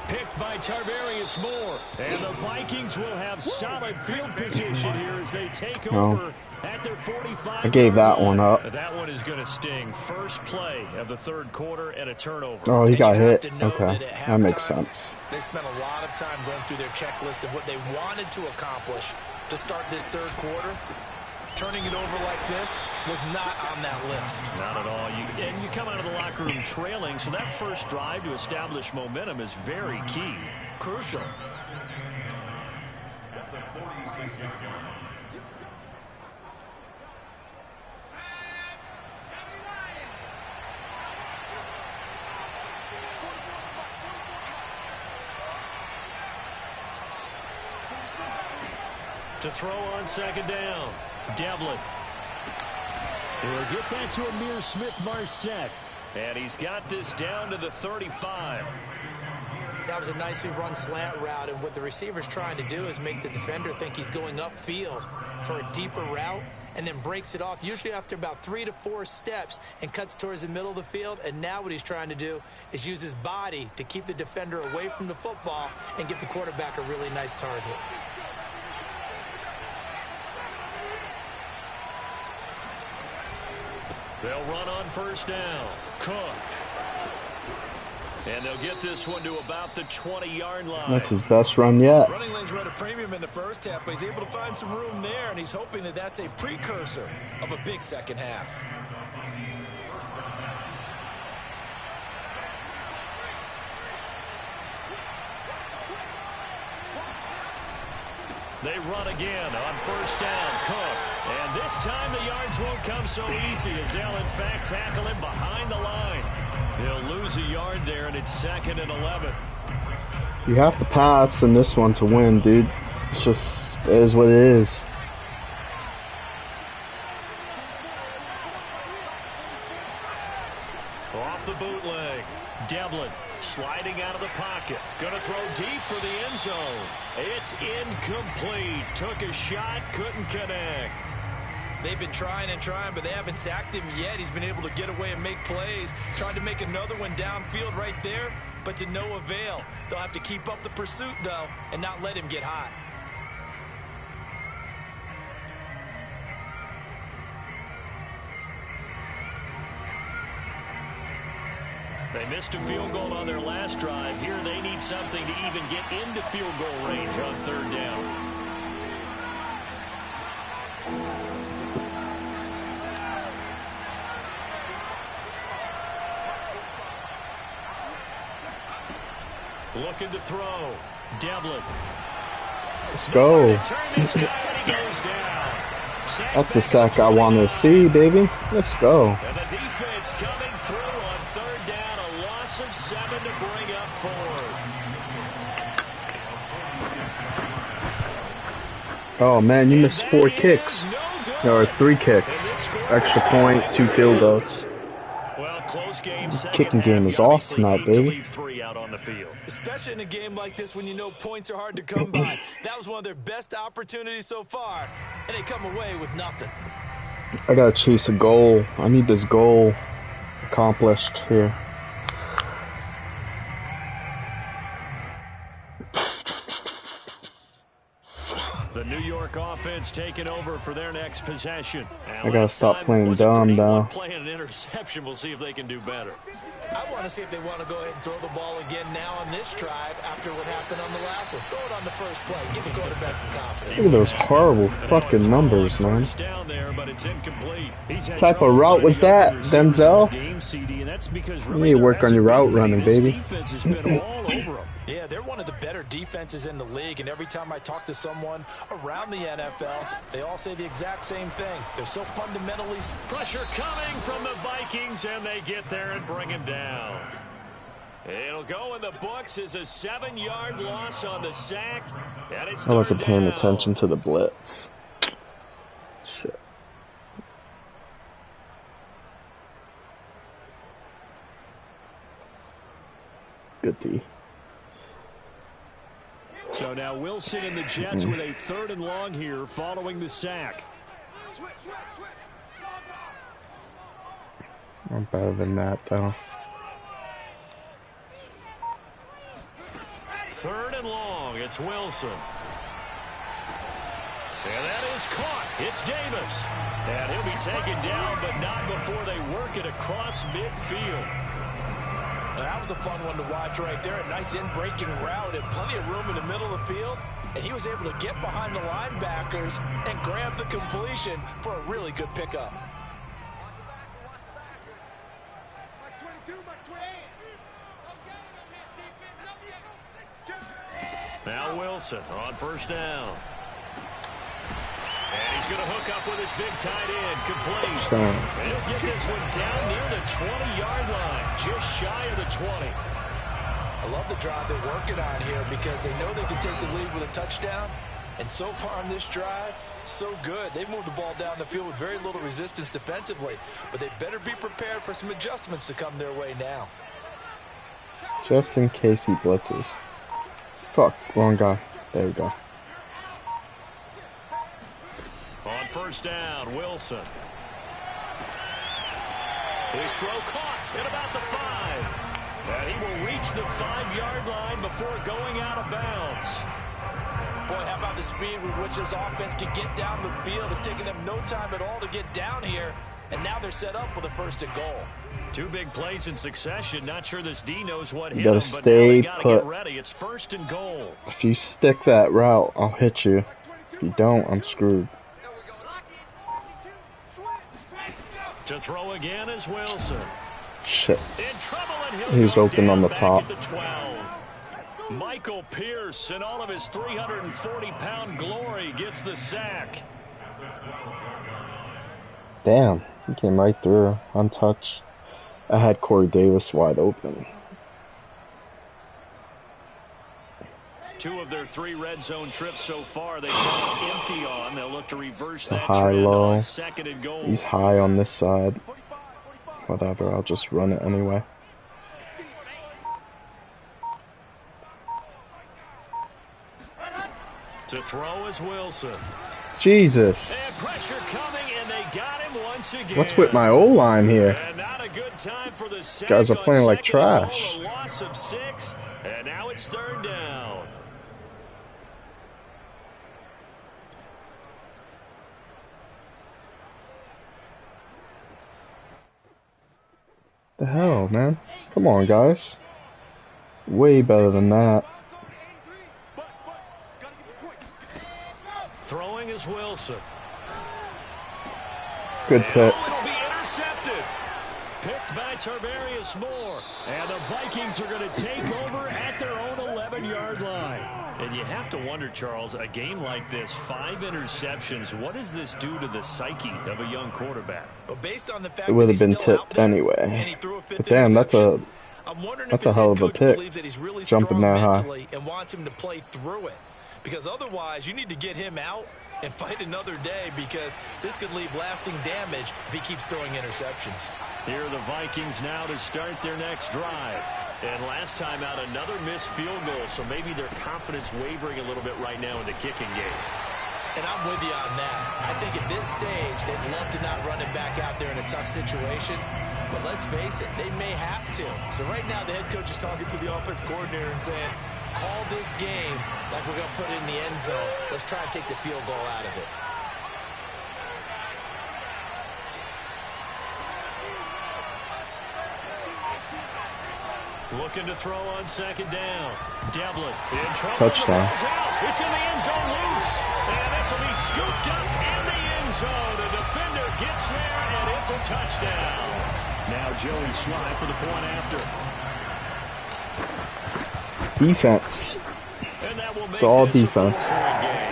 Picked by Tarvarius Moore. And the Vikings will have solid field position here as they take over at their 45. I gave that one up. That one is going to sting. First play of the 3rd quarter and a turnover. Oh, he got hit. Okay, that makes sense. They spent a lot of time going through their checklist of what they wanted to accomplish to start this 3rd quarter. Turning it over like this was not on that list. Not at all. And you come out of the locker room trailing, so that first drive to establish momentum is very key. Crucial. To throw on 2nd down. Devlin. We'll get back to Amir Smith-Marset. And he's got this down to the 35. That was a nicely run slant route, and what the receiver's trying to do is make the defender think he's going upfield for a deeper route, and then breaks it off, usually after about 3 to 4 steps, and cuts towards the middle of the field. And now what he's trying to do is use his body to keep the defender away from the football and give the quarterback a really nice target. They'll run on 1st down. Cook. And they'll get this one to about the 20-yard line. That's his best run yet. Running lanes were at a premium in the first half, but he's able to find some room there, and he's hoping that that's a precursor of a big second half. They run again on 1st down. Cook. And this time the yards won't come so easy, as they'll in fact tackle him behind the line. He'll lose a yard there, and it's 2nd and 11. You have to pass in this one to win, dude. It's just, it is what it is. Off the bootleg. Devlin sliding out of the pocket. Going to throw deep for the end zone. It's incomplete. Took a shot, couldn't connect. They've been trying and trying, but they haven't sacked him yet. He's been able to get away and make plays. Tried to make another one downfield right there, but to no avail. They'll have to keep up the pursuit, though, and not let him get hot. They missed a field goal on their last drive. Here they need something to even get into field goal range on 3rd down. Looking to throw. Devlin. Let's go. That's the sack I want to see, baby. Let's go. And the defense coming through on 3rd down. A loss of 7 to bring up 4th. Oh, man, you missed 4 kicks. Or 3 kicks. Extra point, 2 field goals. Well, close game. Kicking game is off tonight, baby. 3 out on the field. Especially in a game like this when you know points are hard to come by. That was one of their best opportunities so far, and they come away with nothing. I gotta chase a goal. I need this goal accomplished here. The New York offense taking over for their next possession. I gotta stop playing dumb, though. Playing an interception. We'll see if they can do better. I want to see if they want to go ahead and throw the ball again now on this drive after what happened on the last one. Throw it on the first play. Give the quarterback some confidence. Look at those horrible fucking numbers, man. Down there, but it's incomplete. What type of route was that, Denzel? You need to work on your route running, baby. Defense has been all over them. Yeah, they're one of the better defenses in the league, and every time I talk to someone around the NFL, they all say the exact same thing. They're so fundamentally... Pressure coming from the Vikings, and they get there and bring him down. It'll go in the books as a 7-yard loss on the sack. And it's I wasn't paying down. attention to the blitz. Shit. Good D. So now Wilson and the Jets with a 3rd and long here following the sack. I'm better than that, though. 3rd and long. It's Wilson. And that is caught. It's Davis. And he'll be taken down, but not before they work it across midfield. That was a fun one to watch right there. A nice in-breaking route and plenty of room in the middle of the field. And he was able to get behind the linebackers and grab the completion for a really good pickup. Now Wilson on 1st down. And he's going to hook up with his big tight end, complete. And he'll get this one down near the 20-yard line, just shy of the 20. I love the drive they're working on here because they know they can take the lead with a touchdown. And so far on this drive, so good. They've moved the ball down the field with very little resistance defensively. But they better be prepared for some adjustments to come their way now. Just in case he blitzes. Fuck, wrong guy. There we go. On 1st down, Wilson. His throw caught at about the 5. And he will reach the 5-yard line before going out of bounds. Boy, how about the speed with which this offense can get down the field? It's taken them no time at all to get down here. And now they're set up with a 1st and goal. 2 big plays in succession. Not sure this D knows what hit gotta him, but now they got to stay get put. ready. It's 1st and goal. If you stick that route, I'll hit you. If you don't, I'm screwed. To throw again is Wilson. Shit. In trouble, and he'll He's go open down on the back top. at the 12. Michael Pierce and all of his 340-pound glory gets the sack. Damn, he came right through, untouched. I had Corey Davis wide open. 2 of their 3 red zone trips so far, they've gone empty on. They'll look to reverse that High, trend low. on 2nd and goal. He's high on this side. Whatever, I'll just run it anyway. To throw is Wilson. Jesus. And pressure coming, and they got him once again. What's with my O-line here? And not a good time for the sack. Guys are playing like on 2nd and trash. goal, a loss of 6, and now it's 3rd down. The hell, man? Come on, guys. Way better than that. Throwing is Wilson. Good pick. Oh, it'll be intercepted. Picked by Tarvarius Moore. And the Vikings are going to take over at their own 11-yard line. And you have to wonder, Charles, a game like this, 5 interceptions, what does this do to the psyche of a young quarterback? Well, based on the fact It would that have been he's still out tipped there, anyway. and he threw a 5th But damn, that's interception, a I'm wondering that's if his a hell head of a coach pick. believes that he's really Jumping strong that high. mentally and wants him to play through it. Because otherwise, you need to get him out and fight another day, because this could leave lasting damage if he keeps throwing interceptions. Here are the Vikings now to start their next drive. And last time out, another missed field goal, so maybe their confidence wavering a little bit right now in the kicking game. And I'm with you on that. I think at this stage, they'd love to not run it back out there in a tough situation. But let's face it, they may have to. So right now, the head coach is talking to the offense coordinator and saying, call this game like we're going to put it in the end zone. Let's try and take the field goal out of it. Looking to throw on 2nd down. Devlin in trouble. Touchdown. The ball's out. It's in the end zone loose. And this will be scooped up in the end zone. The defender gets there, and it's a touchdown. Now Joey Sly for the point after. defense. And that will make It's all this a defense. 4-point game.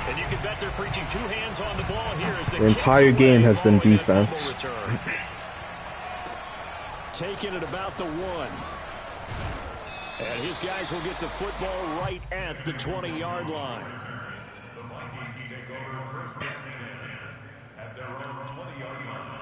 And you can bet they're preaching 2 hands on the ball here as they The entire game has been defense. Taking it about the 1. And his guys will get the football right at the 20-yard line. The Vikings take over first and 10 at their own 20-yard line.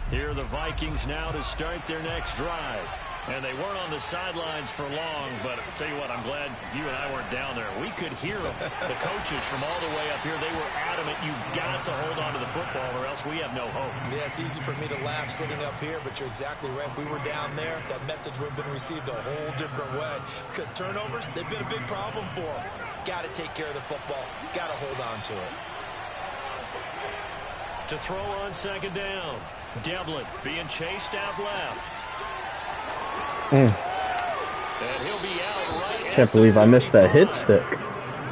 Here are the Vikings now to start their next drive. And they weren't on the sidelines for long, but I'll tell you what, I'm glad you and I weren't down there. We could hear them. The coaches from all the way up here, they were adamant, you've got to hold on to the football or else we have no hope. Yeah, it's easy for me to laugh sitting up here, but you're exactly right. If we were down there, that message would have been received a whole different way. Because turnovers, they've been a big problem for them. Got to take care of the football. Got to hold on to it. To throw on second down. Devlin being chased out left. And he'll be out right. Can't believe I missed that hit stick.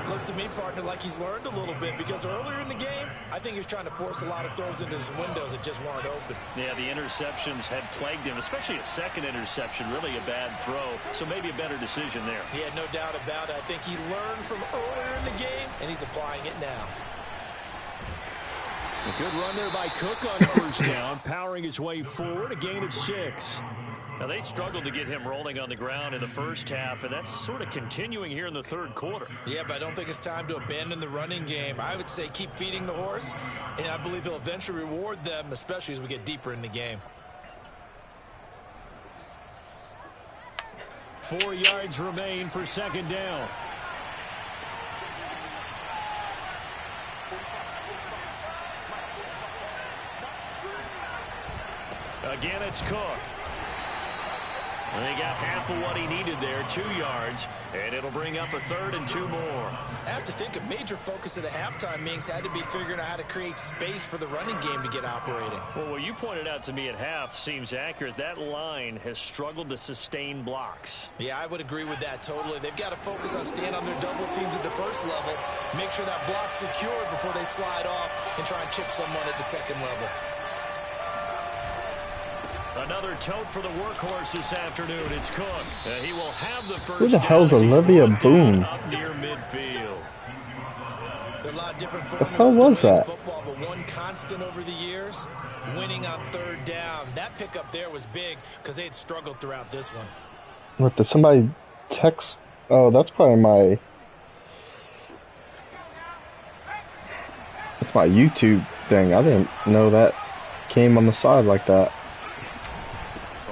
Looks to me, partner, like he's learned a little bit because earlier in the game, I think he was trying to force a lot of throws into his windows that just weren't open. Yeah, the interceptions had plagued him, especially a second interception, really a bad throw. So maybe a better decision there. Yeah, no doubt about it. I think he learned from earlier in the game, and he's applying it now. A good run there by Cook on first down, powering his way forward, a gain of 6. Now, they struggled to get him rolling on the ground in the first half, and that's sort of continuing here in the third quarter. Yeah, but I don't think it's time to abandon the running game. I would say keep feeding the horse, and I believe he'll eventually reward them, especially as we get deeper in the game. 4 yards remain for second down. Again, it's Cook. And he got half of what he needed there, 2 yards, and it'll bring up a 3rd and 2 more. I have to think a major focus of the halftime meetings had to be figuring out how to create space for the running game to get operating. Well, what you pointed out to me at half seems accurate. That line has struggled to sustain blocks. Yeah, I would agree with that totally. They've got to focus on staying on their double teams at the first level, make sure that block's secured before they slide off and try and chip someone at the second level. Another tote for the workhorse this afternoon. It's Cook. He will have the first. Who the hell's Olivia Boone? Up near midfield. There are a lot of different The hell was that? Football, but one constant over the years, winning on third down. That pickup there was big because they had struggled throughout this one. What, did somebody text? Oh, that's probably my... That's my YouTube thing. I didn't know that came on the side like that.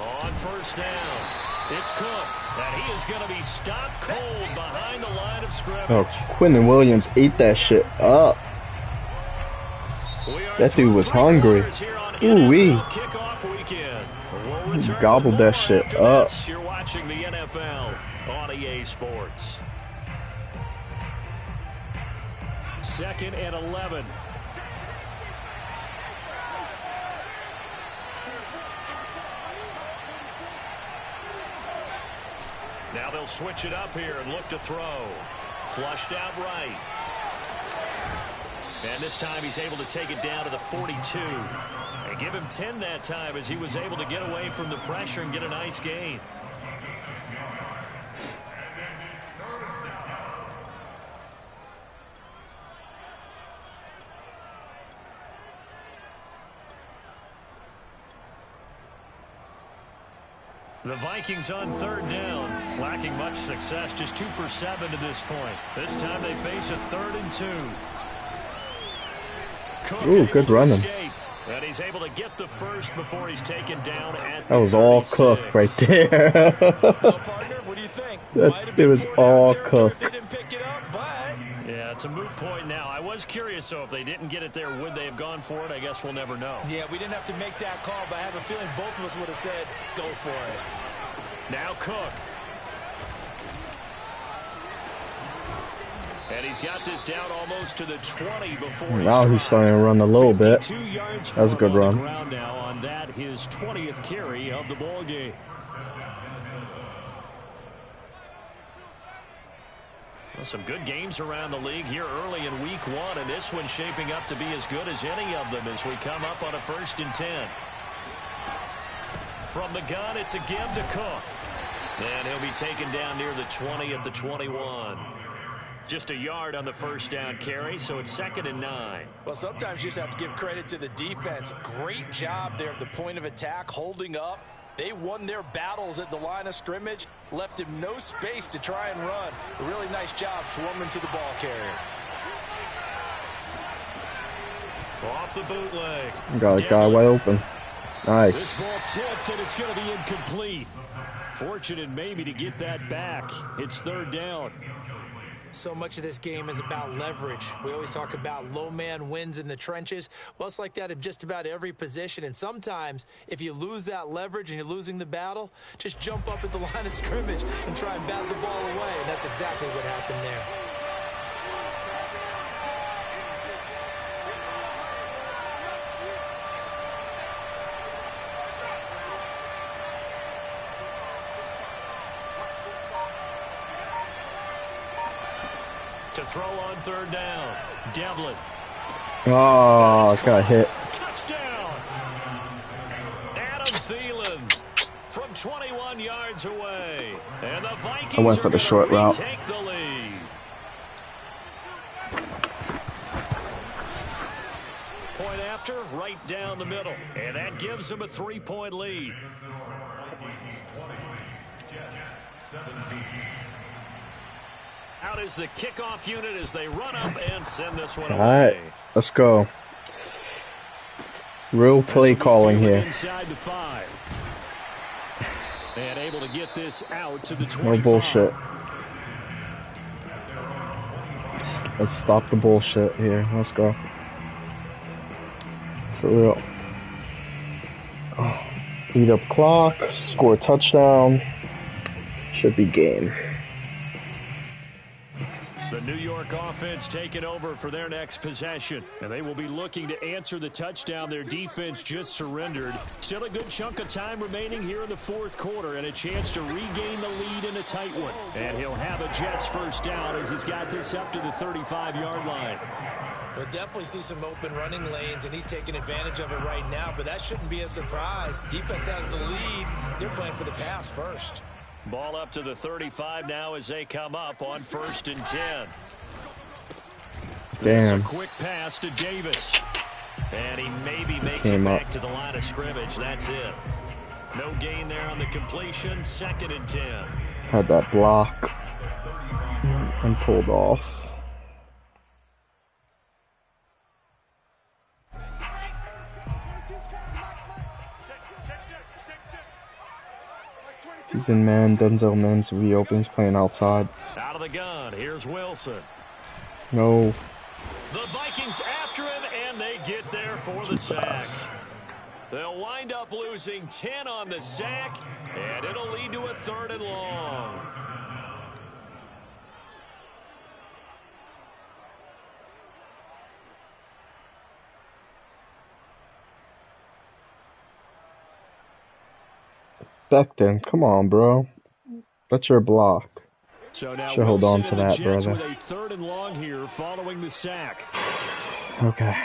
On first down, it's Cook, and he is going to be stopped cold behind the line of scrimmage. Oh, Quinton Williams ate that shit up. That dude was hungry. Ooh-wee. He gobbled that shit up. You're watching the NFL on EA Sports. 2nd and 11. Now they'll switch it up here and look to throw. Flushed out right. And this time he's able to take it down to the 42. And give him 10 that time as he was able to get away from the pressure and get a nice gain. The Vikings on third down, lacking much success, just 2 for 7 to this point. This time they face a 3rd and 2. Cook Ooh, good running. And he's able to get the first before he's taken down at That was all Cook right there. Partner, what do you think? It was all Cook. They didn't pick it up, but... Yeah, it's a moot point now. I was curious, so if they didn't get it there, would they have gone for it? I guess we'll never know. Yeah, we didn't have to make that call, but I have a feeling both of us would have said, go for it. Now Cook. And he's got this down almost to the 20 before now he's starting to run a little bit. That was a good run. Now on that, his 20th carry of the ball game. Well, some good games around the league here early in week 1, and this one's shaping up to be as good as any of them as we come up on a 1st and 10. From the gun, it's again to Cook. And he'll be taken down near the 20 at the 21. Just a yard on the first down carry, so it's 2nd and 9. Well, sometimes you just have to give credit to the defense. Great job there at the point of attack, holding up. They won their battles at the line of scrimmage, left him no space to try and run. A really nice job swarming to the ball carrier. Off the bootleg. Got a guy wide open. Nice. This ball tipped, and it's going to be incomplete. Fortunate maybe to get that back. It's 3rd down. So much of this game is about leverage. We always talk about low man wins in the trenches. Well, it's like that in just about every position. And sometimes, if you lose that leverage and you're losing the battle, just jump up at the line of scrimmage and try and bat the ball away. And that's exactly what happened there. To throw on 3rd down. Devlin. Oh, got hit. Touchdown. Adam Thielen from 21 yards away. And the Vikings I went for the short route. take the lead. Point after, right down the middle. And that gives them a 3-point lead. Vikings 20, Jets 17. Out is the kickoff unit as they run up and send this one All away. right, let's go. Real play calling here. Inside the 5. And able to get this out to the 25. No bullshit. Let's stop the bullshit here. Let's go. For real. Oh, eat up clock, score a touchdown. Should be game. The New York offense taking over for their next possession. And they will be looking to answer the touchdown their defense just surrendered. Still a good chunk of time remaining here in the 4th quarter and a chance to regain the lead in a tight one. And he'll have a Jets first down as he's got this up to the 35-yard line. We'll definitely see some open running lanes, and he's taking advantage of it right now, but that shouldn't be a surprise. Defense has the lead. They're playing for the pass first. Ball up to the 35 now as they come up on 1st and 10. Damn. A quick pass to Davis. And he maybe makes it back to the line of scrimmage. That's it. No gain there on the completion. 2nd and 10. Had that block and pulled off. He's in man. Denzel Mims reopens, playing outside. Out of the gun. Here's Wilson. No. The Vikings after him, and they get there for the sack. They'll wind up losing 10 on the sack, and it'll lead to a 3rd and long. Becton, come on, bro. That's your block. So now should hold on to that, Jets brother. With a 3rd and long here following the sack. Okay.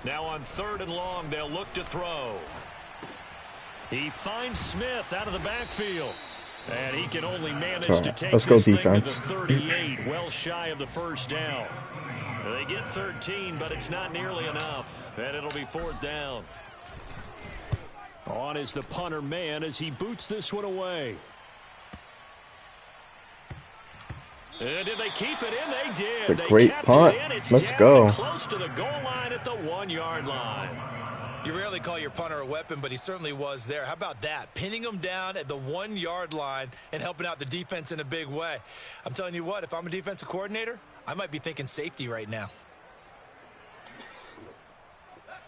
Now on 3rd and long, they'll look to throw. He finds Smith out of the backfield. And he can only manage to take Let's go this defense. thing to the 38, well shy of the first down. They get 13, but it's not nearly enough. And it'll be 4th down. On is the punter man as he boots this one away. And did they keep it in? They did. It's a great punt. Let's go. Close to the goal line at the 1-yard line. You rarely call your punter a weapon, but he certainly was there. How about that? Pinning him down at the 1-yard line and helping out the defense in a big way. I'm telling you what, if I'm a defensive coordinator, I might be thinking safety right now.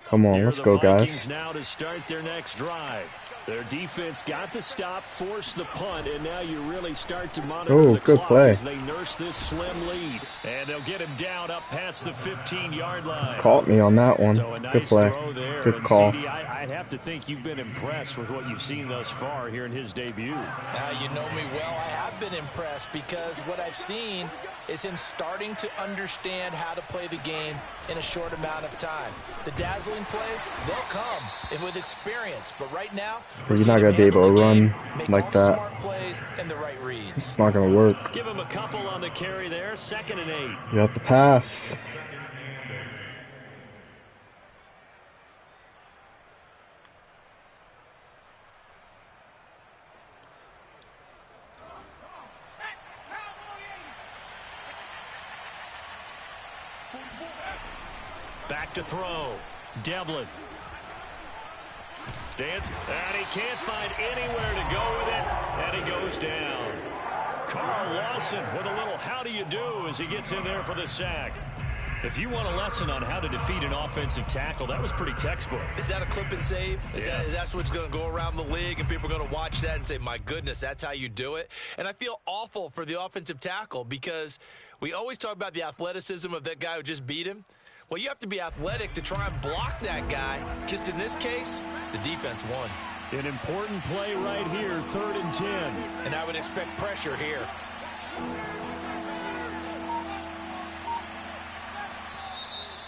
Come on, let's go, guys. Now to start their next drive. Their defense got the stop, forced the punt, and now you really start to monitor the good clock play. as they nurse this slim lead. And they'll get him down up past the 15-yard line. Caught me on that one. So a nice Good play. throw there. Good and call. CD, I'd have to think you've been impressed with what you've seen thus far here in his debut. You know me well. I have been impressed because what I've seen is him starting to understand how to play the game in a short amount of time. The dazzling tackling plays, they'll come with experience. But right now, You're not going to be able to run like that. Smart plays and the right reads. It's not going to work. Give him a couple on the carry there. 2nd and 8. You have to pass. Back to throw. Devlin. Dance, and he can't find anywhere to go with it, and he goes down. Carl Lawson with a little how do you do as he gets in there for the sack. If you want a lesson on how to defeat an offensive tackle, that was pretty textbook. Is that a clip and save? Yes. That's what's going to go around the league, and people are going to watch that and say, my goodness, that's how you do it? And I feel awful for the offensive tackle because we always talk about the athleticism of that guy who just beat him. Well, you have to be athletic to try and block that guy. Just in this case, the defense won. An important play right here, 3rd and 10. And I would expect pressure here.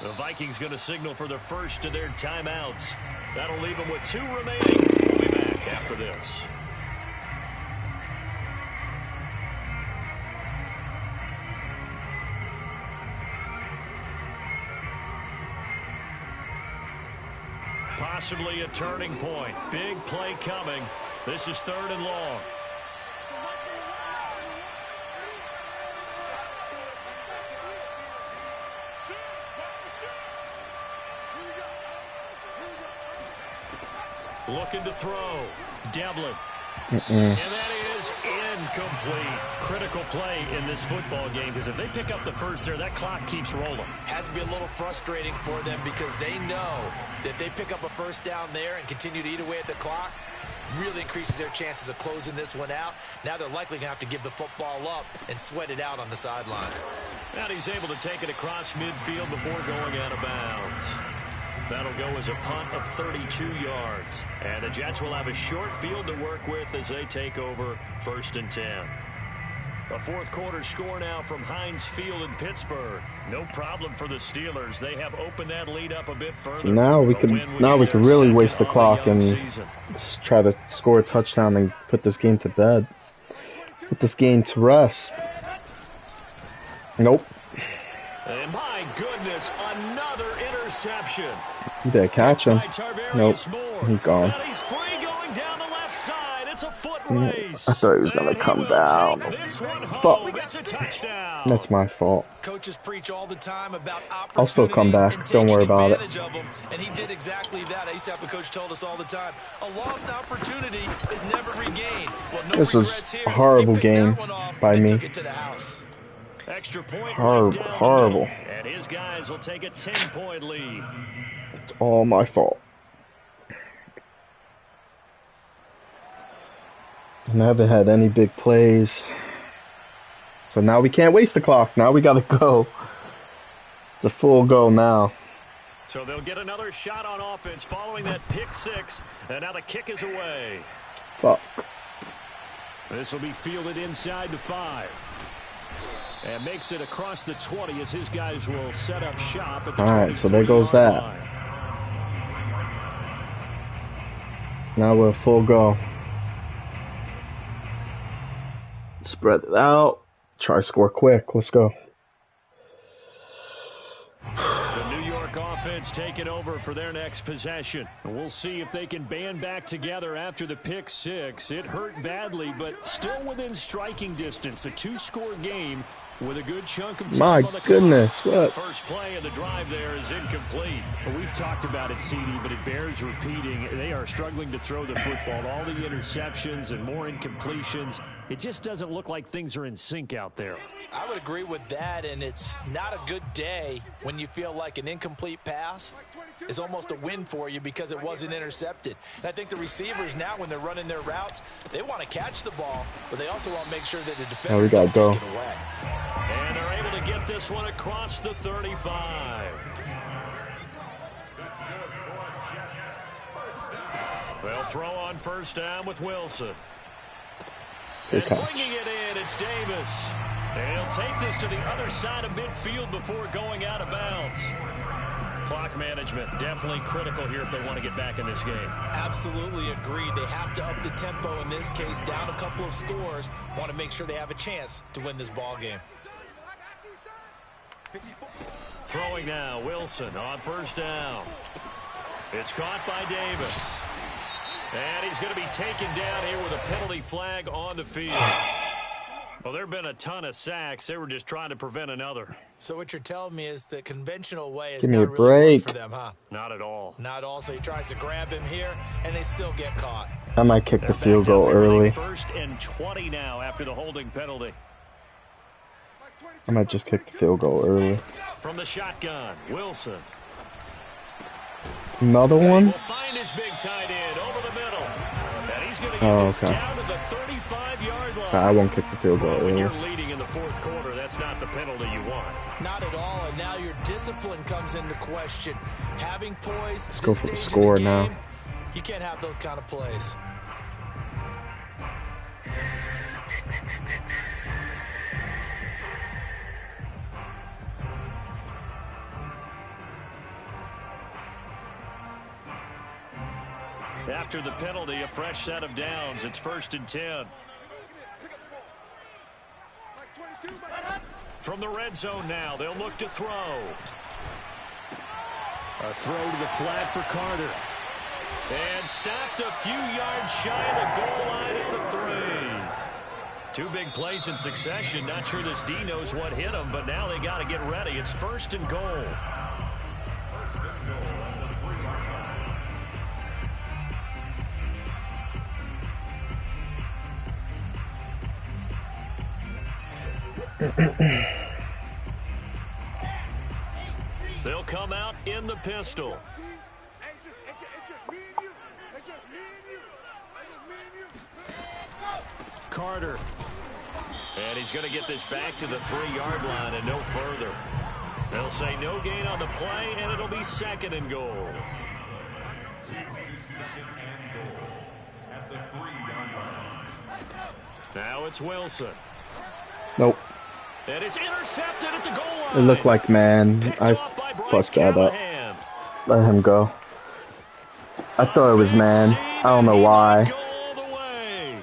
The Vikings going to signal for the first of their timeouts. That'll leave them with 2 remaining. We'll be back after this. Possibly a turning point. Big play coming. This is 3rd and long. Looking to throw. Devlin. And that is incomplete. Critical play in this football game because if they pick up the first there, that clock keeps rolling. Has to be a little frustrating for them because they know that they pick up a first down there and continue to eat away at the clock, really increases their chances of closing this one out. Now they're likely going to have to give the football up and sweat it out on the sideline. And he's able to take it across midfield before going out of bounds. That'll go as a punt of 32 yards. And the Jets will have a short field to work with as they take over 1st and 10. A 4th quarter score now from Heinz Field in Pittsburgh. No problem for the Steelers. They have opened that lead up a bit further. So now we can really waste the clock and just try to score a touchdown and put this game to bed. Put this game to rest. Nope. And my goodness, another interception. You better catch him. Nope. He's gone. And he's free going down the left side. It's a foot race. I thought he was going to come down. Fuck. That's my fault. Coaches preach all the time about I'll still come back. Don't worry about it. And he did exactly that. I used to have a coach told us all the time, a lost opportunity is never regained. Well, no this was a horrible game by me. Extra point horrible. And his guys will take a 10-point lead. It's all my fault. And I haven't had any big plays. So now we can't waste the clock. Now we gotta go. It's a full go now. So they'll get another shot on offense following that pick 6. And now the kick is away. Fuck. This will be fielded inside the 5. And makes it across the 20 as his guys will set up shop at the 20. Alright, so there goes that. Line. Now we're full go. Spread it out. Try score quick. Let's go. The New York offense taking over for their next possession. We'll see if they can band back together after the pick 6. It hurt badly, but still within striking distance. A 2-score game with a good chunk of time on the goodness, clock. what? First play of the drive there is incomplete. Well, we've talked about it, CD, but it bears repeating. They are struggling to throw the football. All the interceptions and more incompletions. It just doesn't look like things are in sync out there. I would agree with that, and it's not a good day when you feel like an incomplete pass is almost a win for you because it wasn't intercepted. And I think the receivers now, when they're running their routes, they want to catch the ball, but they also want to make sure that the defenders don't take it away. And they're able to get this one across the 35. They'll throw on first down with Wilson. And bringing it in, it's Davis. And he'll take this to the other side of midfield before going out of bounds. Clock management definitely critical here if they want to get back in this game. Absolutely agreed. They have to up the tempo in this case, down a couple of scores. Want to make sure they have a chance to win this ball game. Throwing now, Wilson on first down. It's caught by Davis. And he's going to be taken down here with a penalty flag on the field. Well, there have been a ton of sacks. They were just trying to prevent another. So what you're telling me is the conventional way is Give me not a really break. work for them, huh? Not at all. Not all. So he tries to grab him here, and they still get caught. I might kick the They're field backed up goal here with a early. 1st and 20 now after the holding penalty. I might just kick the field goal early. From the shotgun, Wilson. Another one? Will find his big tight end over the middle. And he's going to get this okay. down to the 35-yard line. I won't kick the field goal When you're early. leading in the 4th quarter, that's not the penalty you want. Not at all, and now your discipline comes into question. Having poise, Let's go for the stage of score game, now. You can't have those kind of plays. After the penalty, a fresh set of downs. It's 1st and 10. From the red zone now, they'll look to throw. A throw to the flat for Carter. And stopped a few yards shy of the goal line at the 3. 2 big plays in succession. Not sure this D knows what hit him, but now they got to get ready. It's 1st and goal. They'll come out in the pistol. Carter. And he's going to get this back to the 3-yard line and no further. They'll say no gain on the play, and it'll be 2nd and goal. Now it's Wilson. Nope. And it's intercepted at the goal line. It looked like man. Picked I off by Bryce fucked that up. Callahan. Let him go. I thought it was man. I don't know why. Go all the way.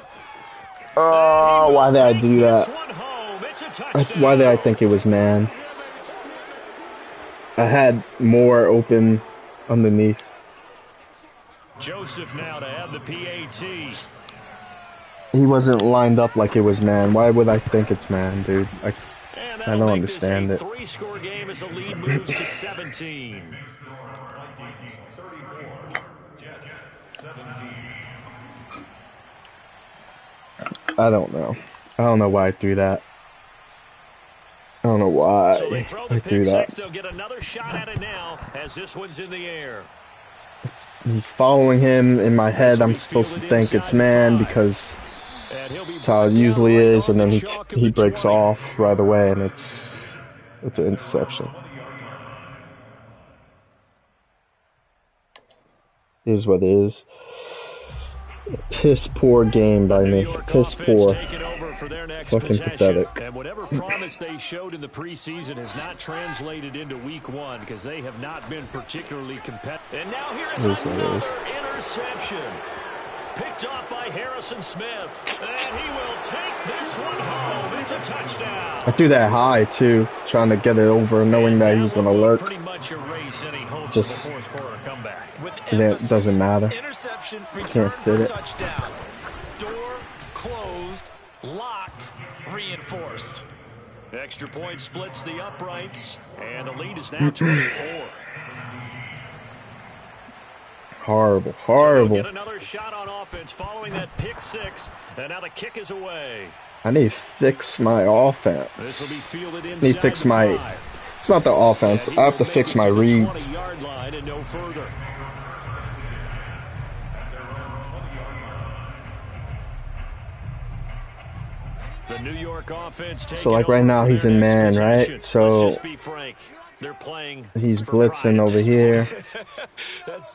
Oh, why did I do This that? one home. It's a touchdown. Why did I think it was man? I had more open underneath. Joseph now to have the PAT. He wasn't lined up like it was man. Why would I think it's man, dude? I don't understand it. 3-score game as the lead moves to 17. I don't know. I don't know why I threw that. I don't know why So they throw the I threw pick that. six. They'll get another shot at it now as this one's in the air. He's following him in my head. I'm supposed to think it's man because And he'll be that's how it brought usually down right is, on and then the he chalk of he the breaks 20. off right away, and it's an interception. Is what it is. Piss poor game by New me. York Piss offense poor. taking over for their next Fucking possession. pathetic. And whatever promise they showed in the preseason has not translated into week 1 because they have not been particularly competitive. And now here's It is what it another is. interception. Picked off by Harrison Smith. And he will take this one home. It's a touchdown. I threw that high too, trying to get it over, knowing that he was gonna will lurk. pretty much erase any hopes Just- of a 4th quarter comeback. With And it emphasis, doesn't matter. Interception, return Can't fit for it. touchdown. Door closed, locked, reinforced. Extra point splits the uprights. And the lead is now 24. Horrible, So horrible. they'll get another shot on offense following that pick 6. And now the kick is away. I need to fix my offense. This will be fielded I inside need to fix the my. 5. It's not the offense. And he I have to will fix make my it to the reads. 20-yard line and no further. The New York offense taking So, like, right over now, for he's their in next man, right? possession. So- Let's just be frank. They're playing He's for pride blitzing at over this here,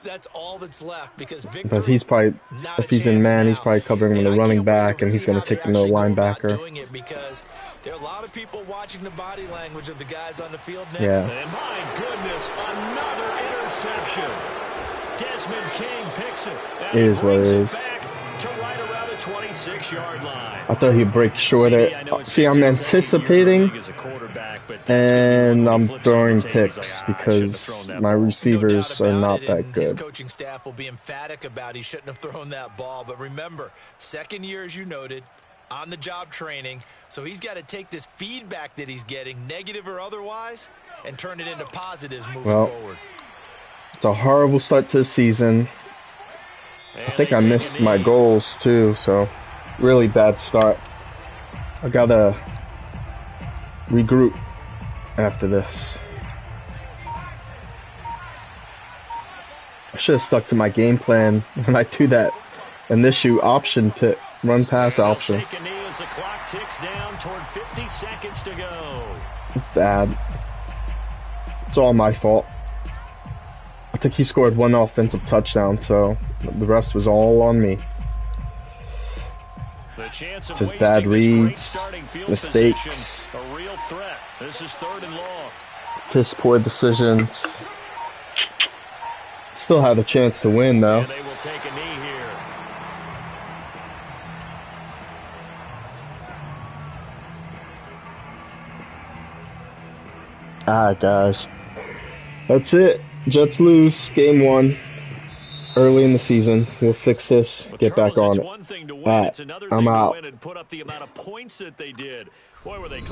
That's all that's left because victory. but he's probably, not a if he's in chance man, he's now. probably covering with And the I running can't wait back, to and he's see going how to take they the actually go about linebacker. doing it because There are a lot of people watching the body language of the guys on the field now. Yeah. And my goodness, another interception. Desmond King picks it. And It is what it brings is. back to right around the 26-yard line. I thought he'd break shorter. See, I'm anticipating, and I'm throwing picks because my receivers are not that His good. coaching staff will be emphatic about he shouldn't have thrown that ball. But remember, second year, as you noted, on-the-job training. So he's got to take this feedback that he's getting, negative or otherwise, and turn it into positives moving forward. It's a horrible start to the season. I think I missed my goals too, so really bad start. I gotta regroup after this. I should have stuck to my game plan when I do that initial option pick, run pass option. Take a knee as the clock ticks down toward 50 seconds to go. It's bad. It's all my fault. I think he scored one offensive touchdown, so the rest was all on me. Just bad reads, mistakes, a real threat. This is 3rd and long. piss poor decisions. Still had a chance to win, though. And they will take a knee here. Alright, guys. That's it. Jets lose game 1 early in the season. We'll fix this, get back on it. It's one thing to win, it's another I'm thing out. to win and put up the amount of points that they did. Boy, were they close.